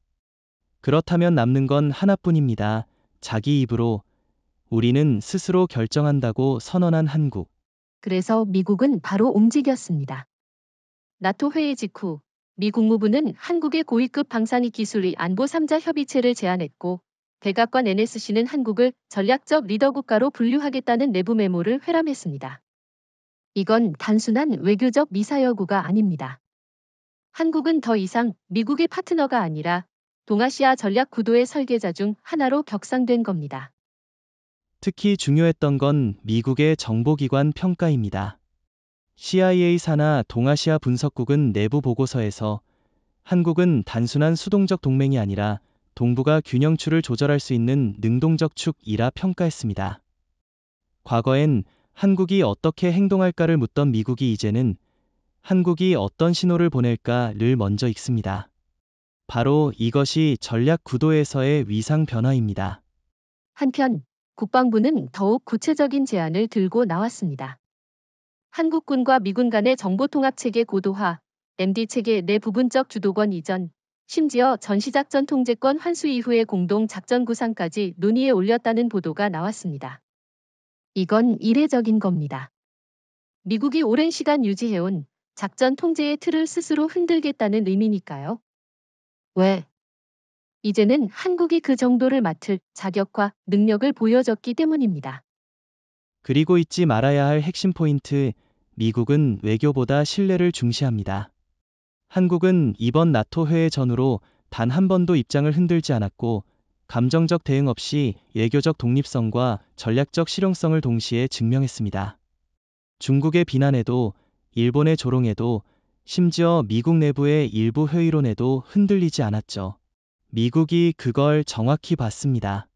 그렇다면 남는 건 하나뿐입니다. 자기 입으로 우리는 스스로 결정한다고 선언한 한국.
그래서 미국은 바로 움직였습니다. 나토 회의 직후 미 국무부는 한국의 고위급 방산익 기술의 안보 3자 협의체를 제안했고 백악관 NSC는 한국을 전략적 리더 국가로 분류하겠다는 내부 메모를 회람했습니다. 이건 단순한 외교적 미사여구가 아닙니다. 한국은 더 이상 미국의 파트너가 아니라 동아시아 전략 구도의 설계자 중 하나로 격상된 겁니다.
특히 중요했던 건 미국의 정보기관 평가입니다. CIA 산하 동아시아 분석국은 내부 보고서에서 한국은 단순한 수동적 동맹이 아니라 동북아 균형추를 조절할 수 있는 능동적 축이라 평가했습니다. 과거엔 한국이 어떻게 행동할까를 묻던 미국이 이제는 한국이 어떤 신호를 보낼까를 먼저 읽습니다. 바로 이것이 전략 구도에서의 위상 변화입니다.
한편 국방부는 더욱 구체적인 제안을 들고 나왔습니다. 한국군과 미군 간의 정보통합체계 고도화, MD체계 내 부분적 주도권 이전, 심지어 전시작전 통제권 환수 이후의 공동 작전 구상까지 논의에 올렸다는 보도가 나왔습니다. 이건 이례적인 겁니다. 미국이 오랜 시간 유지해온 작전 통제의 틀을 스스로 흔들겠다는 의미니까요. 왜? 이제는 한국이 그 정도를 맡을 자격과 능력을 보여줬기 때문입니다.
그리고 잊지 말아야 할 핵심 포인트, 미국은 외교보다 신뢰를 중시합니다. 한국은 이번 나토 회의 전후로 단 한 번도 입장을 흔들지 않았고 감정적 대응 없이 외교적 독립성과 전략적 실용성을 동시에 증명했습니다. 중국의 비난에도 일본의 조롱에도 심지어 미국 내부의 일부 회의론에도 흔들리지 않았죠. 미국이 그걸 정확히 봤습니다.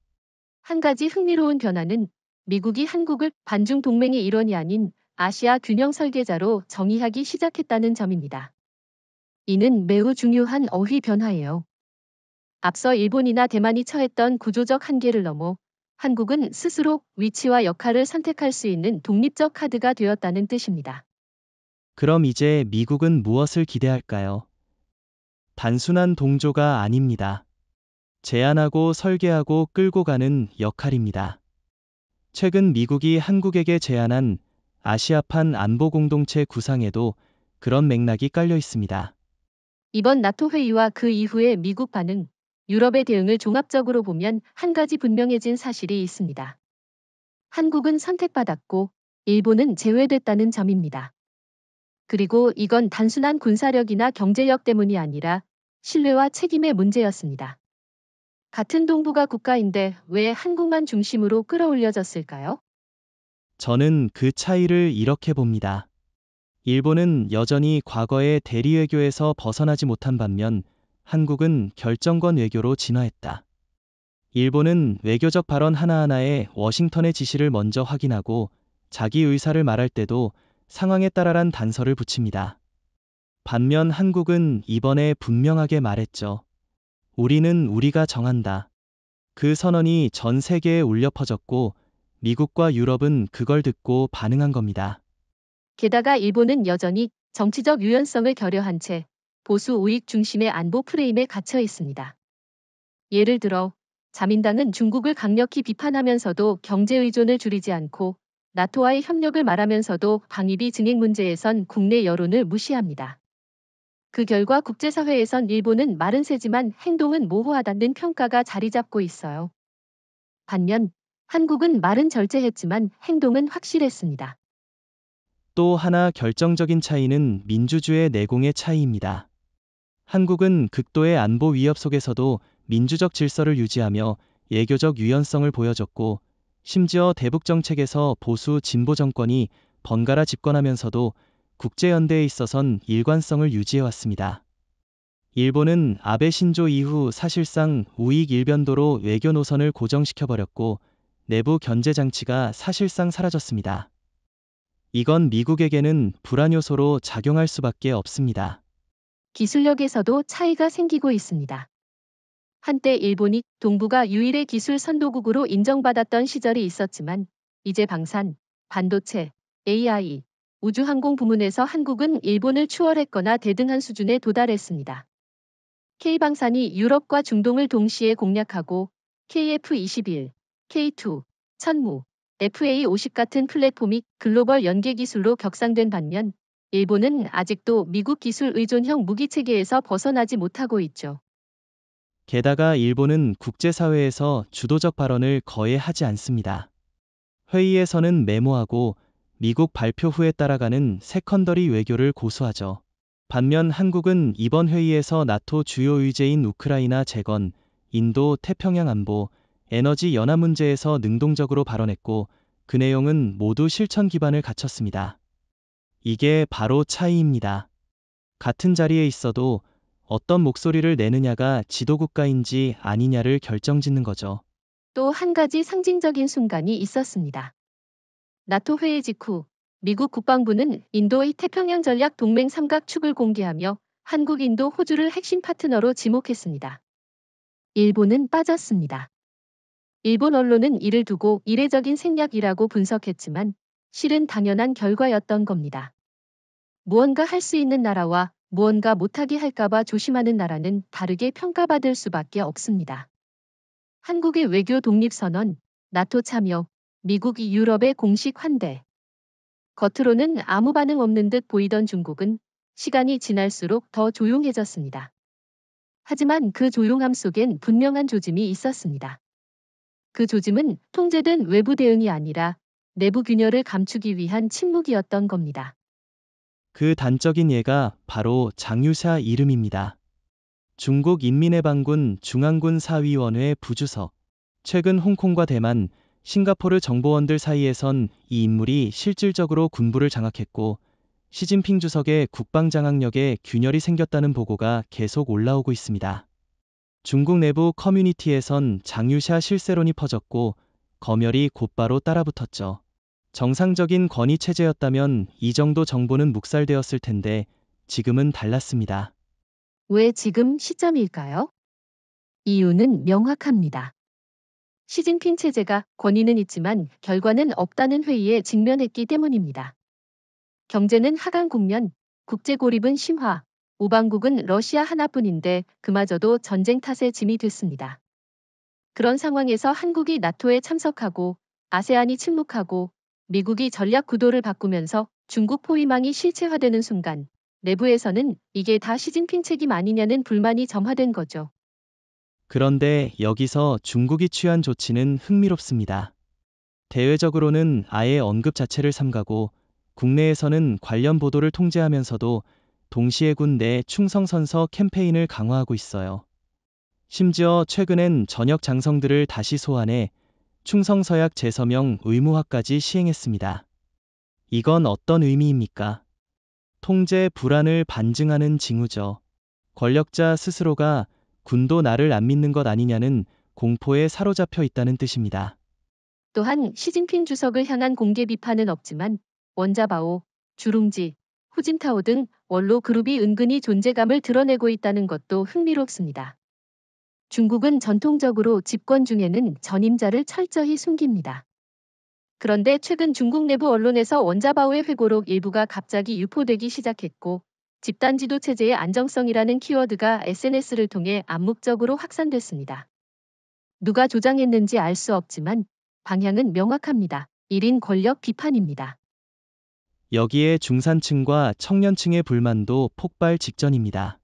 한 가지 흥미로운 변화는 미국이 한국을 반중 동맹의 일원이 아닌 아시아 균형 설계자로 정의하기 시작했다는 점입니다. 이는 매우 중요한 어휘 변화예요. 앞서 일본이나 대만이 처했던 구조적 한계를 넘어 한국은 스스로 위치와 역할을 선택할 수 있는 독립적 카드가 되었다는 뜻입니다.
그럼 이제 미국은 무엇을 기대할까요? 단순한 동조가 아닙니다. 제안하고 설계하고 끌고 가는 역할입니다. 최근 미국이 한국에게 제안한 아시아판 안보 공동체 구상에도 그런 맥락이 깔려 있습니다.
이번 나토 회의와 그 이후의 미국 반응, 유럽의 대응을 종합적으로 보면 한 가지 분명해진 사실이 있습니다. 한국은 선택받았고 일본은 제외됐다는 점입니다. 그리고 이건 단순한 군사력이나 경제력 때문이 아니라 신뢰와 책임의 문제였습니다. 같은 동북아 국가인데 왜 한국만 중심으로 끌어올려졌을까요?
저는 그 차이를 이렇게 봅니다. 일본은 여전히 과거의 대리 외교에서 벗어나지 못한 반면 한국은 결정권 외교로 진화했다. 일본은 외교적 발언 하나하나에 워싱턴의 지시를 먼저 확인하고 자기 의사를 말할 때도 상황에 따라란 단서를 붙입니다. 반면 한국은 이번에 분명하게 말했죠. 우리는 우리가 정한다. 그 선언이 전 세계에 울려 퍼졌고 미국과 유럽은 그걸 듣고 반응한 겁니다.
게다가 일본은 여전히 정치적 유연성을 결여한 채 보수 우익 중심의 안보 프레임에 갇혀 있습니다. 예를 들어 자민당은 중국을 강력히 비판하면서도 경제 의존을 줄이지 않고 나토와의 협력을 말하면서도 방위비 증액 문제에선 국내 여론을 무시합니다. 그 결과 국제사회에선 일본은 말은 세지만 행동은 모호하다는 평가가 자리 잡고 있어요. 반면 한국은 말은 절제했지만 행동은 확실했습니다.
또 하나 결정적인 차이는 민주주의 내공의 차이입니다. 한국은 극도의 안보 위협 속에서도 민주적 질서를 유지하며 외교적 유연성을 보여줬고, 심지어 대북 정책에서 보수 진보 정권이 번갈아 집권하면서도 국제연대에 있어선 일관성을 유지해왔습니다. 일본은 아베 신조 이후 사실상 우익 일변도로 외교 노선을 고정시켜버렸고, 내부 견제 장치가 사실상 사라졌습니다. 이건 미국에게는 불안 요소로 작용할 수밖에 없습니다.
기술력에서도 차이가 생기고 있습니다. 한때 일본이 동북아 유일의 기술 선도국으로 인정받았던 시절이 있었지만 이제 방산, 반도체, AI, 우주항공 부문에서 한국은 일본을 추월했거나 대등한 수준에 도달했습니다. K방산이 유럽과 중동을 동시에 공략하고 KF-21, K2, 천무, FA-50 같은 플랫폼이 글로벌 연계 기술로 격상된 반면 일본은 아직도 미국 기술 의존형 무기체계에서 벗어나지 못하고 있죠.
게다가 일본은 국제사회에서 주도적 발언을 거의 하지 않습니다. 회의에서는 메모하고 미국 발표 후에 따라가는 세컨더리 외교를 고수하죠. 반면 한국은 이번 회의에서 나토 주요 의제인 우크라이나 재건, 인도 태평양 안보, 에너지 연합 문제에서 능동적으로 발언했고, 그 내용은 모두 실천 기반을 갖췄습니다. 이게 바로 차이입니다. 같은 자리에 있어도 어떤 목소리를 내느냐가 지도국가인지 아니냐를 결정짓는 거죠.
또 한 가지 상징적인 순간이 있었습니다. 나토 회의 직후 미국 국방부는 인도의 태평양 전략 동맹 삼각축을 공개하며 한국, 인도, 호주를 핵심 파트너로 지목했습니다. 일본은 빠졌습니다. 일본 언론은 이를 두고 이례적인 생략이라고 분석했지만 실은 당연한 결과였던 겁니다. 무언가 할 수 있는 나라와 무언가 못하게 할까봐 조심하는 나라는 다르게 평가받을 수밖에 없습니다. 한국의 외교 독립선언, 나토 참여, 미국이 유럽의 공식 환대. 겉으로는 아무 반응 없는 듯 보이던 중국은 시간이 지날수록 더 조용해졌습니다. 하지만 그 조용함 속엔 분명한 조짐이 있었습니다. 그 조짐은 통제된 외부 대응이 아니라 내부 균열을 감추기 위한 침묵이었던 겁니다.
그 단적인 예가 바로 장유샤 이름입니다. 중국 인민해방군 중앙군사위원회 부주석. 최근 홍콩과 대만, 싱가포르 정보원들 사이에선 이 인물이 실질적으로 군부를 장악했고, 시진핑 주석의 국방장악력에 균열이 생겼다는 보고가 계속 올라오고 있습니다. 중국 내부 커뮤니티에선 장유샤 실세론이 퍼졌고, 검열이 곧바로 따라붙었죠. 정상적인 권위체제였다면 이 정도 정보는 묵살되었을 텐데 지금은 달랐습니다.
왜 지금 시점일까요? 이유는 명확합니다. 시진핑 체제가 권위는 있지만 결과는 없다는 회의에 직면했기 때문입니다. 경제는 하강 국면, 국제 고립은 심화, 우방국은 러시아 하나뿐인데 그마저도 전쟁 탓에 짐이 됐습니다. 그런 상황에서 한국이 나토에 참석하고 아세안이 침묵하고 미국이 전략 구도를 바꾸면서 중국 포위망이 실체화되는 순간 내부에서는 이게 다 시진핑 책임 아니냐는 불만이 점화된 거죠.
그런데 여기서 중국이 취한 조치는 흥미롭습니다. 대외적으로는 아예 언급 자체를 삼가고 국내에서는 관련 보도를 통제하면서도 동시에 군 내 충성선서 캠페인을 강화하고 있어요. 심지어 최근엔 전역 장성들을 다시 소환해 충성서약 재서명 의무화까지 시행했습니다. 이건 어떤 의미입니까? 통제 불안을 반증하는 징후죠. 권력자 스스로가 군도 나를 안 믿는 것 아니냐는 공포에 사로잡혀 있다는 뜻입니다.
또한 시진핑 주석을 향한 공개 비판은 없지만 원자바오, 주룽지, 후진타오 등 원로 그룹이 은근히 존재감을 드러내고 있다는 것도 흥미롭습니다. 중국은 전통적으로 집권 중에는 전임자를 철저히 숨깁니다. 그런데 최근 중국 내부 언론에서 원자바오의 회고록 일부가 갑자기 유포되기 시작했고 집단 지도 체제의 안정성이라는 키워드가 SNS를 통해 암묵적으로 확산됐습니다. 누가 조장했는지 알 수 없지만 방향은 명확합니다. 1인 권력 비판입니다.
여기에 중산층과 청년층의 불만도 폭발 직전입니다.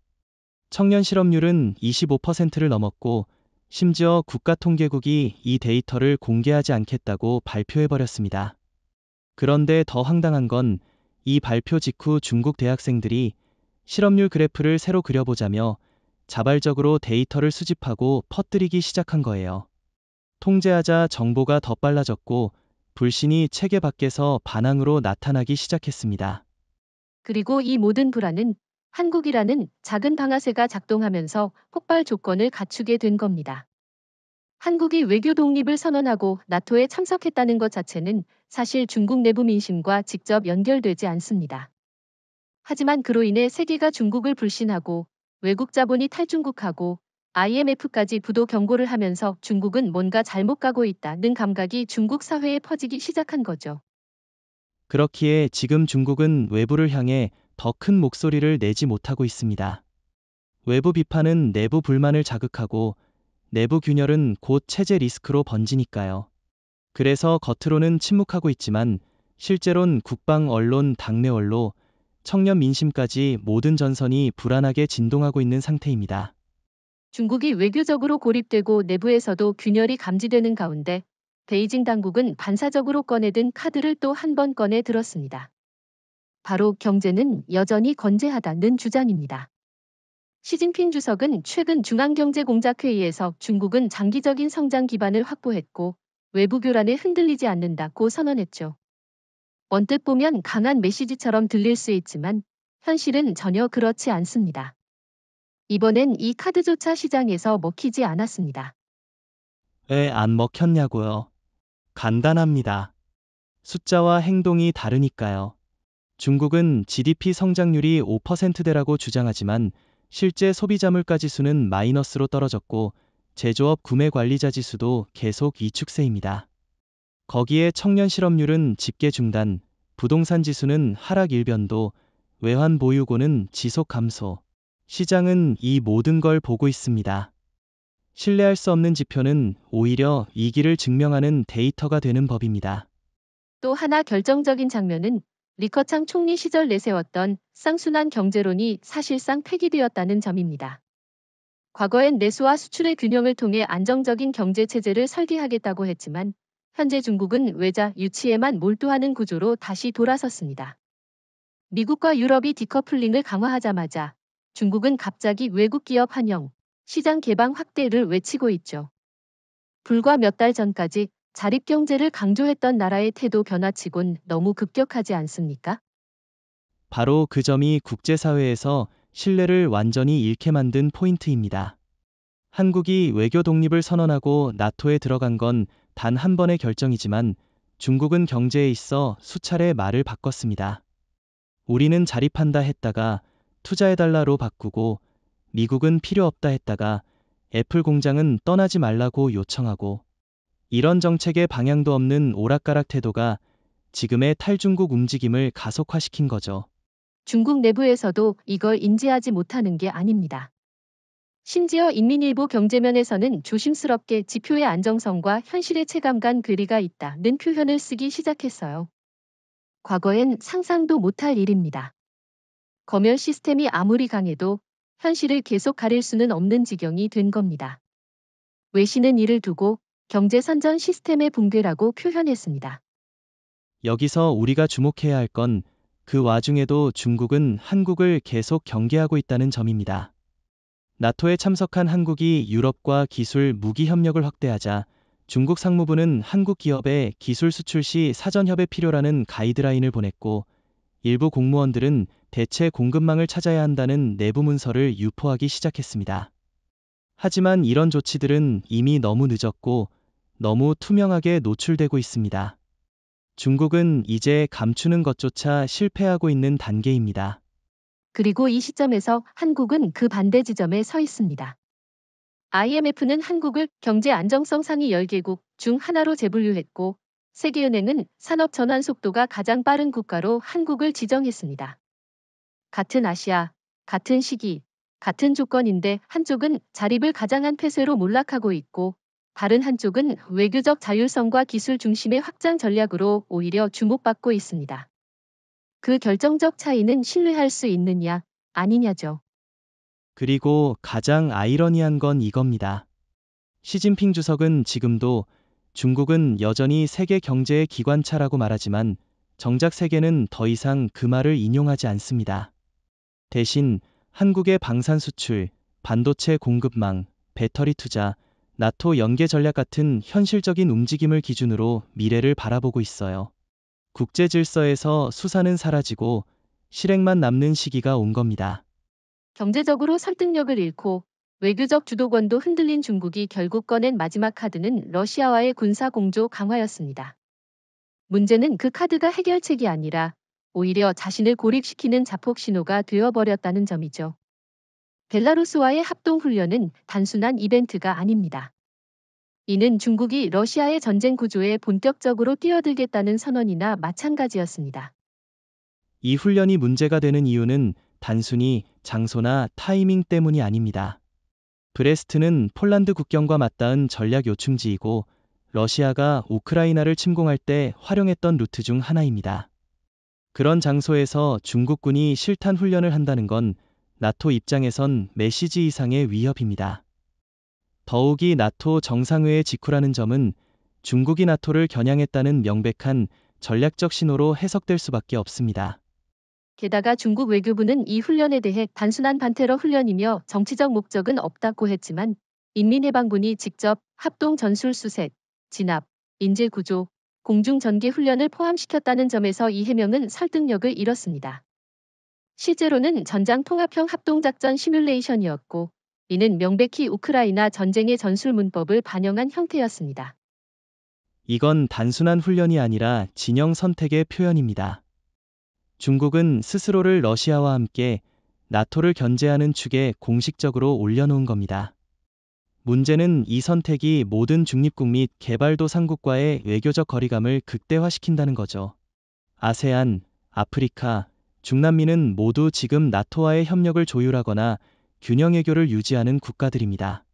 청년 실업률은 25%를 넘었고 심지어 국가통계국이 이 데이터를 공개하지 않겠다고 발표해버렸습니다. 그런데 더 황당한 건 이 발표 직후 중국 대학생들이 실업률 그래프를 새로 그려보자며 자발적으로 데이터를 수집하고 퍼뜨리기 시작한 거예요. 통제하자 정보가 더 빨라졌고 불신이 체계 밖에서 반항으로 나타나기 시작했습니다.
그리고 이 모든 불안은 한국이라는 작은 방아쇠가 작동하면서 폭발 조건을 갖추게 된 겁니다. 한국이 외교 독립을 선언하고 나토에 참석했다는 것 자체는 사실 중국 내부 민심과 직접 연결되지 않습니다. 하지만 그로 인해 세계가 중국을 불신하고 외국 자본이 탈중국하고 IMF까지 부도 경고를 하면서 중국은 뭔가 잘못 가고 있다는 감각이 중국 사회에 퍼지기 시작한 거죠.
그렇기에 지금 중국은 외부를 향해 더 큰 목소리를 내지 못하고 있습니다. 외부 비판은 내부 불만을 자극하고 내부 균열은 곧 체제 리스크로 번지니까요. 그래서 겉으로는 침묵하고 있지만 실제론 국방, 언론, 당내 원로, 청년 민심까지 모든 전선이 불안하게 진동하고 있는 상태입니다.
중국이 외교적으로 고립되고 내부에서도 균열이 감지되는 가운데 베이징 당국은 반사적으로 꺼내든 카드를 또 한 번 꺼내 들었습니다. 바로 경제는 여전히 건재하다는 주장입니다. 시진핑 주석은 최근 중앙경제공작회의에서 중국은 장기적인 성장 기반을 확보했고 외부 교란에 흔들리지 않는다고 선언했죠. 언뜻 보면 강한 메시지처럼 들릴 수 있지만 현실은 전혀 그렇지 않습니다. 이번엔 이 카드조차 시장에서 먹히지 않았습니다.
왜 안 먹혔냐고요? 간단합니다. 숫자와 행동이 다르니까요. 중국은 GDP 성장률이 5%대라고 주장하지만 실제 소비자 물가 지수는 마이너스로 떨어졌고 제조업 구매 관리자 지수도 계속 이축세입니다. 거기에 청년 실업률은 집계 중단, 부동산 지수는 하락 일변도, 외환 보유고는 지속 감소. 시장은 이 모든 걸 보고 있습니다. 신뢰할 수 없는 지표는 오히려 이기를 증명하는 데이터가 되는 법입니다.
또 하나 결정적인 장면은 리커창 총리 시절 내세웠던 쌍순환 경제론이 사실상 폐기되었다는 점입니다. 과거엔 내수와 수출의 균형을 통해 안정적인 경제 체제를 설계하겠다고 했지만 현재 중국은 외자 유치에만 몰두하는 구조로 다시 돌아섰습니다. 미국과 유럽이 디커플링을 강화하자마자 중국은 갑자기 외국 기업 환영, 시장 개방 확대를 외치고 있죠. 불과 몇 달 전까지 자립경제를 강조했던 나라의 태도 변화치곤 너무 급격하지 않습니까?
바로 그 점이 국제사회에서 신뢰를 완전히 잃게 만든 포인트입니다. 한국이 외교 독립을 선언하고 나토에 들어간 건 단 한 번의 결정이지만 중국은 경제에 있어 수차례 말을 바꿨습니다. 우리는 자립한다 했다가 투자해달라로 바꾸고 미국은 필요 없다 했다가 애플 공장은 떠나지 말라고 요청하고 이런 정책의 방향도 없는 오락가락 태도가 지금의 탈중국 움직임을 가속화시킨 거죠.
중국 내부에서도 이걸 인지하지 못하는 게 아닙니다. 심지어 인민일보 경제면에서는 조심스럽게 지표의 안정성과 현실의 체감 간 괴리가 있다는 표현을 쓰기 시작했어요. 과거엔 상상도 못할 일입니다. 검열 시스템이 아무리 강해도 현실을 계속 가릴 수는 없는 지경이 된 겁니다. 외신은 이를 두고 경제 선전 시스템의 붕괴라고 표현했습니다.
여기서 우리가 주목해야 할 건 그 와중에도 중국은 한국을 계속 경계하고 있다는 점입니다. 나토에 참석한 한국이 유럽과 기술 무기 협력을 확대하자 중국 상무부는 한국 기업의 기술 수출 시 사전 협의 필요라는 가이드라인을 보냈고 일부 공무원들은 대체 공급망을 찾아야 한다는 내부 문서를 유포하기 시작했습니다. 하지만 이런 조치들은 이미 너무 늦었고 너무 투명하게 노출되고 있습니다. 중국은 이제 감추는 것조차 실패하고 있는 단계입니다.
그리고 이 시점에서 한국은 그 반대 지점에 서 있습니다. IMF는 한국을 경제 안정성 상위 10개국 중 하나로 재분류했고 세계은행은 산업 전환 속도가 가장 빠른 국가로 한국을 지정했습니다. 같은 아시아, 같은 시기, 같은 조건인데 한쪽은 자립을 가장한 폐쇄로 몰락하고 있고 다른 한쪽은 외교적 자율성과 기술 중심의 확장 전략으로 오히려 주목받고 있습니다. 그 결정적 차이는 신뢰할 수 있느냐, 아니냐죠.
그리고 가장 아이러니한 건 이겁니다. 시진핑 주석은 지금도 중국은 여전히 세계 경제의 기관차라고 말하지만 정작 세계는 더 이상 그 말을 인용하지 않습니다. 대신 한국의 방산 수출, 반도체 공급망, 배터리 투자, 나토 연계 전략 같은 현실적인 움직임을 기준으로 미래를 바라보고 있어요. 국제 질서에서 수사는 사라지고 실행만 남는 시기가 온 겁니다.
경제적으로 설득력을 잃고 외교적 주도권도 흔들린 중국이 결국 꺼낸 마지막 카드는 러시아와의 군사 공조 강화였습니다. 문제는 그 카드가 해결책이 아니라 오히려 자신을 고립시키는 자폭 신호가 되어버렸다는 점이죠. 벨라루스와의 합동훈련은 단순한 이벤트가 아닙니다. 이는 중국이 러시아의 전쟁 구조에 본격적으로 뛰어들겠다는 선언이나 마찬가지였습니다.
이 훈련이 문제가 되는 이유는 단순히 장소나 타이밍 때문이 아닙니다. 브레스트는 폴란드 국경과 맞닿은 전략 요충지이고 러시아가 우크라이나를 침공할 때 활용했던 루트 중 하나입니다. 그런 장소에서 중국군이 실탄 훈련을 한다는 건 나토 입장에선 메시지 이상의 위협입니다. 더욱이 나토 정상회의 직후라는 점은 중국이 나토를 겨냥했다는 명백한 전략적 신호로 해석될 수밖에 없습니다.
게다가 중국 외교부는 이 훈련에 대해 단순한 반테러 훈련이며 정치적 목적은 없다고 했지만 인민해방군이 직접 합동 전술 수색, 진압, 인질 구조, 공중 전개 훈련을 포함시켰다는 점에서 이 해명은 설득력을 잃었습니다. 실제로는 전장 통합형 합동작전 시뮬레이션이었고 이는 명백히 우크라이나 전쟁의 전술 문법을 반영한 형태였습니다.
이건 단순한 훈련이 아니라 진영 선택의 표현입니다. 중국은 스스로를 러시아와 함께 나토를 견제하는 축에 공식적으로 올려놓은 겁니다. 문제는 이 선택이 모든 중립국 및 개발도상국과의 외교적 거리감을 극대화시킨다는 거죠. 아세안, 아프리카, 중남미는 모두 지금 나토와의 협력을 조율하거나 균형 외교를 유지하는 국가들입니다.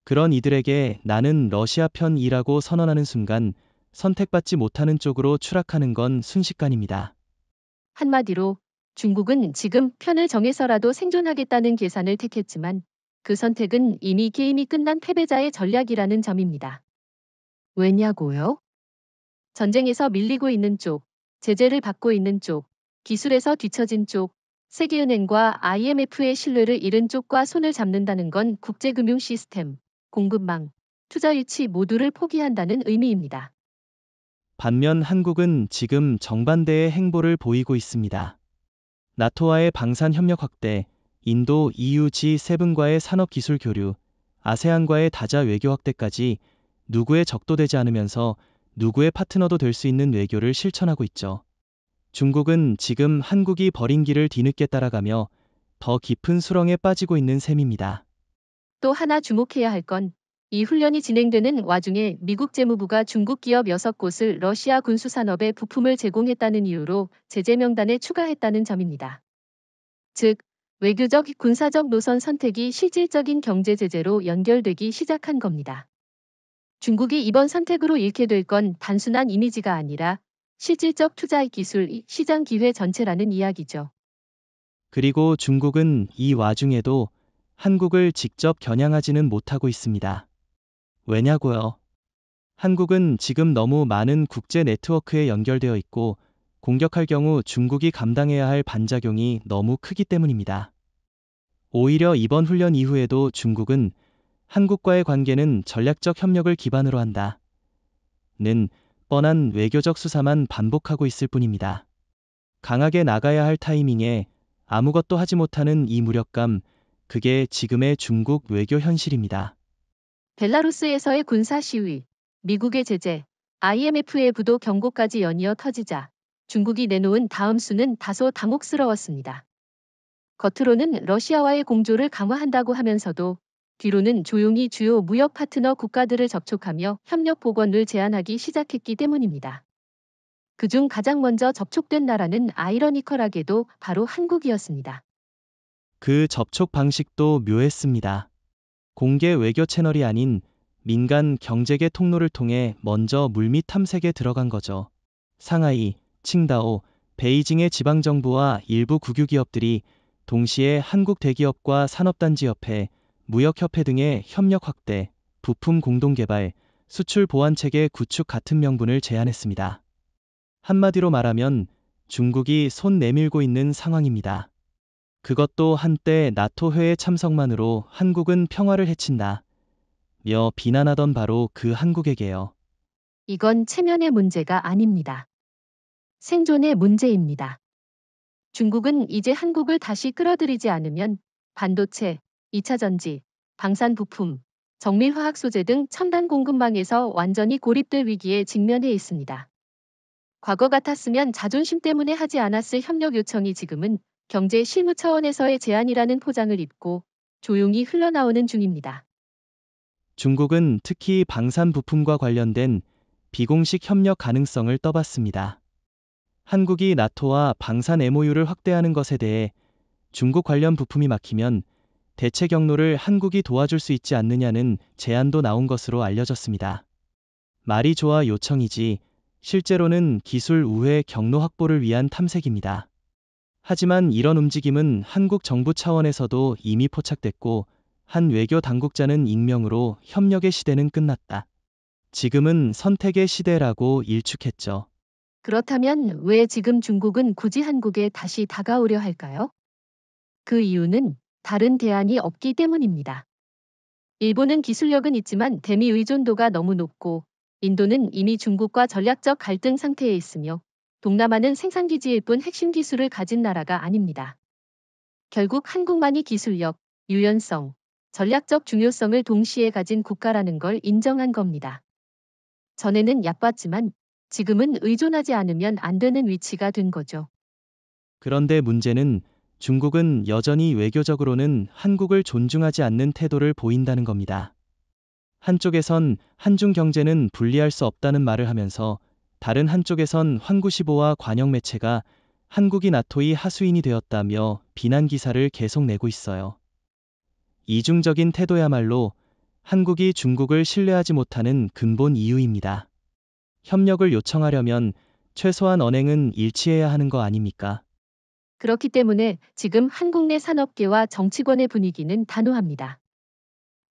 그런 이들에게 나는 러시아 편이라고 선언하는 순간 선택받지 못하는 쪽으로 추락하는 건 순식간입니다.
한마디로 중국은 지금 편을 정해서라도 생존하겠다는 계산을 택했지만 그 선택은 이미 게임이 끝난 패배자의 전략이라는 점입니다. 왜냐고요? 전쟁에서 밀리고 있는 쪽, 제재를 받고 있는 쪽, 기술에서 뒤처진 쪽, 세계은행과 IMF의 신뢰를 잃은 쪽과 손을 잡는다는 건 국제금융 시스템, 공급망, 투자 유치 모두를 포기한다는 의미입니다.
반면 한국은 지금 정반대의 행보를 보이고 있습니다. 나토와의 방산 협력 확대, 인도 EU G7과의 산업 기술 교류, 아세안과의 다자 외교 확대까지 누구의 적도 되지 않으면서 누구의 파트너도 될 수 있는 외교를 실천하고 있죠. 중국은 지금 한국이 버린 길을 뒤늦게 따라가며 더 깊은 수렁에 빠지고 있는 셈입니다.
또 하나 주목해야 할 건 이 훈련이 진행되는 와중에 미국 재무부가 중국 기업 6곳을 러시아 군수산업에 부품을 제공했다는 이유로 제재 명단에 추가했다는 점입니다. 즉, 외교적 군사적 노선 선택이 실질적인 경제 제재로 연결되기 시작한 겁니다. 중국이 이번 선택으로 잃게 될 건 단순한 이미지가 아니라 실질적 투자 기술, 시장 기회 전체라는 이야기죠.
그리고 중국은 이 와중에도 한국을 직접 겨냥하지는 못하고 있습니다. 왜냐고요? 한국은 지금 너무 많은 국제 네트워크에 연결되어 있고 공격할 경우 중국이 감당해야 할 반작용이 너무 크기 때문입니다. 오히려 이번 훈련 이후에도 중국은 한국과의 관계는 전략적 협력을 기반으로 한다. 는 뻔한 외교적 수사만 반복하고 있을 뿐입니다. 강하게 나가야 할 타이밍에 아무것도 하지 못하는 이 무력감, 그게 지금의 중국 외교 현실입니다.
벨라루스에서의 군사 시위, 미국의 제재, IMF의 부도 경고까지 연이어 터지자 중국이 내놓은 다음 수는 다소 당혹스러웠습니다. 겉으로는 러시아와의 공조를 강화한다고 하면서도 뒤로는 조용히 주요 무역 파트너 국가들을 접촉하며 협력 복원을 제안하기 시작했기 때문입니다. 그중 가장 먼저 접촉된 나라는 아이러니컬하게도 바로 한국이었습니다.
그 접촉 방식도 묘했습니다. 공개 외교 채널이 아닌 민간 경제계 통로를 통해 먼저 물밑 탐색에 들어간 거죠. 상하이, 칭다오, 베이징의 지방정부와 일부 국유기업들이 동시에 한국 대기업과 산업단지협회, 무역협회 등의 협력 확대, 부품 공동개발, 수출 보완체계 구축 같은 명분을 제안했습니다. 한마디로 말하면 중국이 손 내밀고 있는 상황입니다. 그것도 한때 나토 회의 참석만으로 한국은 평화를 해친다 며 비난하던 바로 그 한국에게요.
이건 체면의 문제가 아닙니다. 생존의 문제입니다. 중국은 이제 한국을 다시 끌어들이지 않으면 반도체, 2차 전지, 방산 부품, 정밀화학 소재 등 첨단 공급망에서 완전히 고립될 위기에 직면해 있습니다. 과거 같았으면 자존심 때문에 하지 않았을 협력 요청이 지금은 경제 실무 차원에서의 제안이라는 포장을 입고 조용히 흘러나오는 중입니다.
중국은 특히 방산 부품과 관련된 비공식 협력 가능성을 떠봤습니다. 한국이 나토와 방산 MOU를 확대하는 것에 대해 중국 관련 부품이 막히면 대체 경로를 한국이 도와줄 수 있지 않느냐는 제안도 나온 것으로 알려졌습니다. 말이 좋아 요청이지 실제로는 기술 우회 경로 확보를 위한 탐색입니다. 하지만 이런 움직임은 한국 정부 차원에서도 이미 포착됐고 한 외교 당국자는 익명으로 협력의 시대는 끝났다. 지금은 선택의 시대라고 일축했죠.
그렇다면 왜 지금 중국은 굳이 한국에 다시 다가오려 할까요? 그 이유는 다른 대안이 없기 때문입니다. 일본은 기술력은 있지만 대미 의존도가 너무 높고 인도는 이미 중국과 전략적 갈등 상태에 있으며 동남아는 생산기지일 뿐 핵심 기술을 가진 나라가 아닙니다. 결국 한국만이 기술력, 유연성, 전략적 중요성을 동시에 가진 국가라는 걸 인정한 겁니다. 전에는 얕봤지만 지금은 의존하지 않으면 안 되는 위치가 된 거죠.
그런데 문제는 중국은 여전히 외교적으로는 한국을 존중하지 않는 태도를 보인다는 겁니다. 한쪽에선 한중 경제는 분리할 수 없다는 말을 하면서 다른 한쪽에선 환구시보와 관영 매체가 한국이 나토의 하수인이 되었다며 비난 기사를 계속 내고 있어요. 이중적인 태도야말로 한국이 중국을 신뢰하지 못하는 근본 이유입니다. 협력을 요청하려면 최소한 언행은 일치해야 하는 거 아닙니까?
그렇기 때문에 지금 한국 내 산업계와 정치권의 분위기는 단호합니다.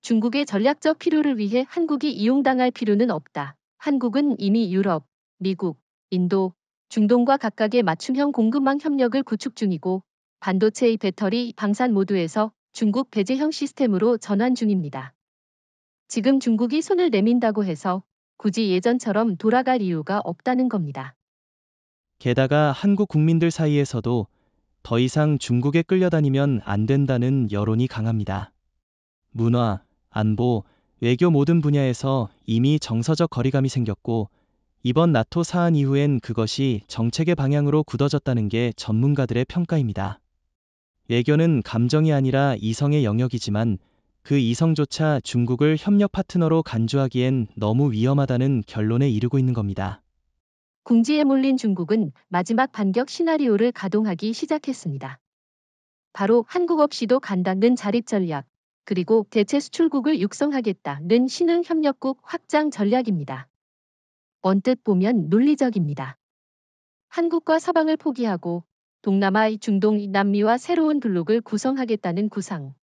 중국의 전략적 필요를 위해 한국이 이용당할 필요는 없다. 한국은 이미 유럽, 미국, 인도, 중동과 각각의 맞춤형 공급망 협력을 구축 중이고 반도체의 배터리, 방산 모두에서 중국 배제형 시스템으로 전환 중입니다. 지금 중국이 손을 내민다고 해서 굳이 예전처럼 돌아갈 이유가 없다는 겁니다.
게다가 한국 국민들 사이에서도 더 이상 중국에 끌려다니면 안 된다는 여론이 강합니다. 문화, 안보, 외교 모든 분야에서 이미 정서적 거리감이 생겼고 이번 나토 사안 이후엔 그것이 정책의 방향으로 굳어졌다는 게 전문가들의 평가입니다. 외교는 감정이 아니라 이성의 영역이지만 그 이성조차 중국을 협력 파트너로 간주하기엔 너무 위험하다는 결론에 이르고 있는 겁니다.
궁지에 몰린 중국은 마지막 반격 시나리오를 가동하기 시작했습니다. 바로 한국 없이도 간다는 자립 전략, 그리고 대체 수출국을 육성하겠다는 신흥협력국 확장 전략입니다. 언뜻 보면 논리적입니다. 한국과 서방을 포기하고 동남아, 중동, 남미와 새로운 블록을 구성하겠다는 구상.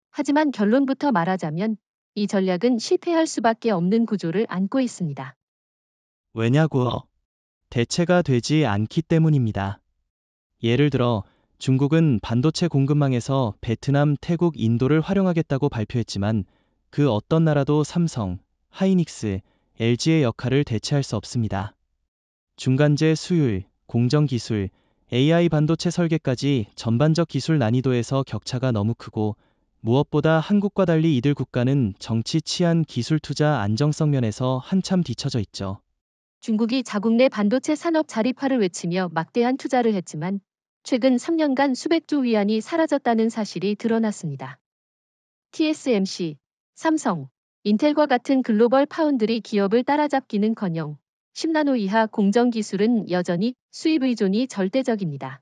하지만 결론부터 말하자면 이 전략은 실패할 수밖에 없는 구조를 안고 있습니다.
왜냐고? 대체가 되지 않기 때문입니다. 예를 들어 중국은 반도체 공급망에서 베트남, 태국, 인도를 활용하겠다고 발표했지만 그 어떤 나라도 삼성, 하이닉스, LG의 역할을 대체할 수 없습니다. 중간재 수율, 공정기술, AI 반도체 설계까지 전반적 기술 난이도에서 격차가 너무 크고 무엇보다 한국과 달리 이들 국가는 정치 치안 기술 투자 안정성 면에서 한참 뒤처져 있죠.
중국이 자국 내 반도체 산업 자립화를 외치며 막대한 투자를 했지만 최근 3년간 수백조 위안이 사라졌다는 사실이 드러났습니다. TSMC, 삼성, 인텔과 같은 글로벌 파운드리 기업을 따라잡기는커녕 10나노 이하 공정 기술은 여전히 수입 의존이 절대적입니다.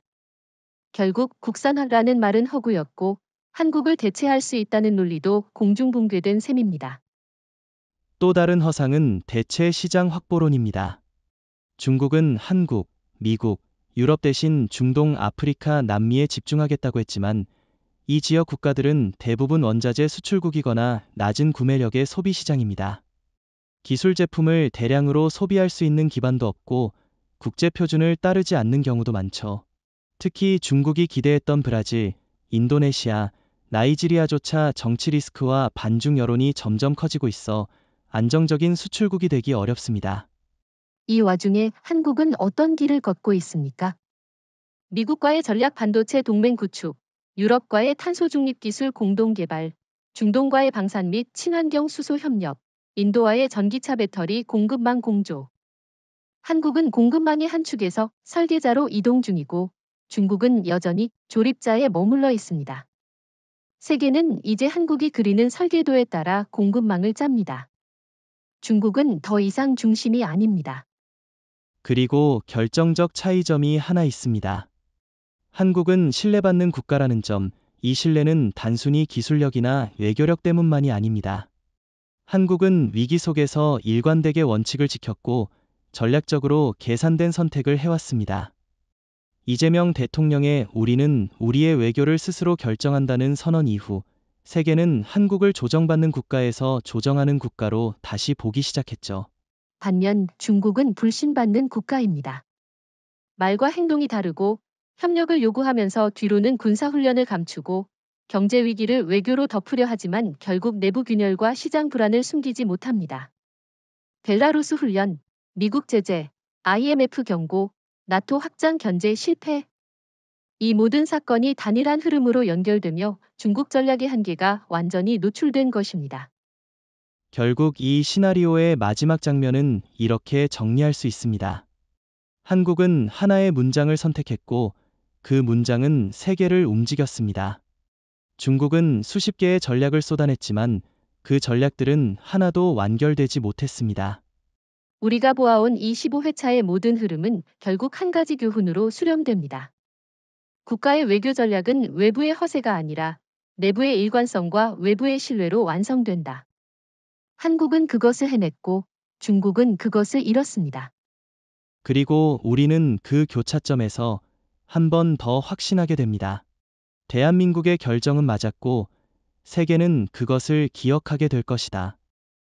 결국 국산화라는 말은 허구였고 한국을 대체할 수 있다는 논리도 공중분괴된 셈입니다.
또 다른 허상은 대체 시장 확보론입니다. 중국은 한국, 미국, 유럽 대신 중동, 아프리카, 남미에 집중하겠다고 했지만 이 지역 국가들은 대부분 원자재 수출국이거나 낮은 구매력의 소비 시장입니다. 기술 제품을 대량으로 소비할 수 있는 기반도 없고 국제 표준을 따르지 않는 경우도 많죠. 특히 중국이 기대했던 브라질, 인도네시아, 나이지리아조차 정치 리스크와 반중 여론이 점점 커지고 있어 안정적인 수출국이 되기 어렵습니다.
이 와중에 한국은 어떤 길을 걷고 있습니까? 미국과의 전략 반도체 동맹 구축, 유럽과의 탄소 중립 기술 공동 개발, 중동과의 방산 및 친환경 수소 협력, 인도와의 전기차 배터리 공급망 공조. 한국은 공급망의 한 축에서 설계자로 이동 중이고 중국은 여전히 조립자에 머물러 있습니다. 세계는 이제 한국이 그리는 설계도에 따라 공급망을 짭니다. 중국은 더 이상 중심이 아닙니다.
그리고 결정적 차이점이 하나 있습니다. 한국은 신뢰받는 국가라는 점, 이 신뢰는 단순히 기술력이나 외교력 때문만이 아닙니다. 한국은 위기 속에서 일관되게 원칙을 지켰고 전략적으로 계산된 선택을 해왔습니다. 이재명 대통령의 우리는 우리의 외교를 스스로 결정한다는 선언 이후 세계는 한국을 조정받는 국가에서 조정하는 국가로 다시 보기 시작했죠.
반면 중국은 불신받는 국가입니다. 말과 행동이 다르고 협력을 요구하면서 뒤로는 군사훈련을 감추고 경제 위기를 외교로 덮으려 하지만 결국 내부 균열과 시장 불안을 숨기지 못합니다. 벨라루스 훈련, 미국 제재, IMF 경고, 나토 확장 견제 실패. 이 모든 사건이 단일한 흐름으로 연결되며 중국 전략의 한계가 완전히 노출된 것입니다.
결국 이 시나리오의 마지막 장면은 이렇게 정리할 수 있습니다. 한국은 하나의 문장을 선택했고 그 문장은 세계를 움직였습니다. 중국은 수십 개의 전략을 쏟아냈지만 그 전략들은 하나도 완결되지 못했습니다.
우리가 보아온 이 15회차의 모든 흐름은 결국 한 가지 교훈으로 수렴됩니다. 국가의 외교 전략은 외부의 허세가 아니라 내부의 일관성과 외부의 신뢰로 완성된다. 한국은 그것을 해냈고 중국은 그것을 잃었습니다.
그리고 우리는 그 교차점에서 한 번 더 확신하게 됩니다. 대한민국의 결정은 맞았고 세계는 그것을 기억하게 될 것이다.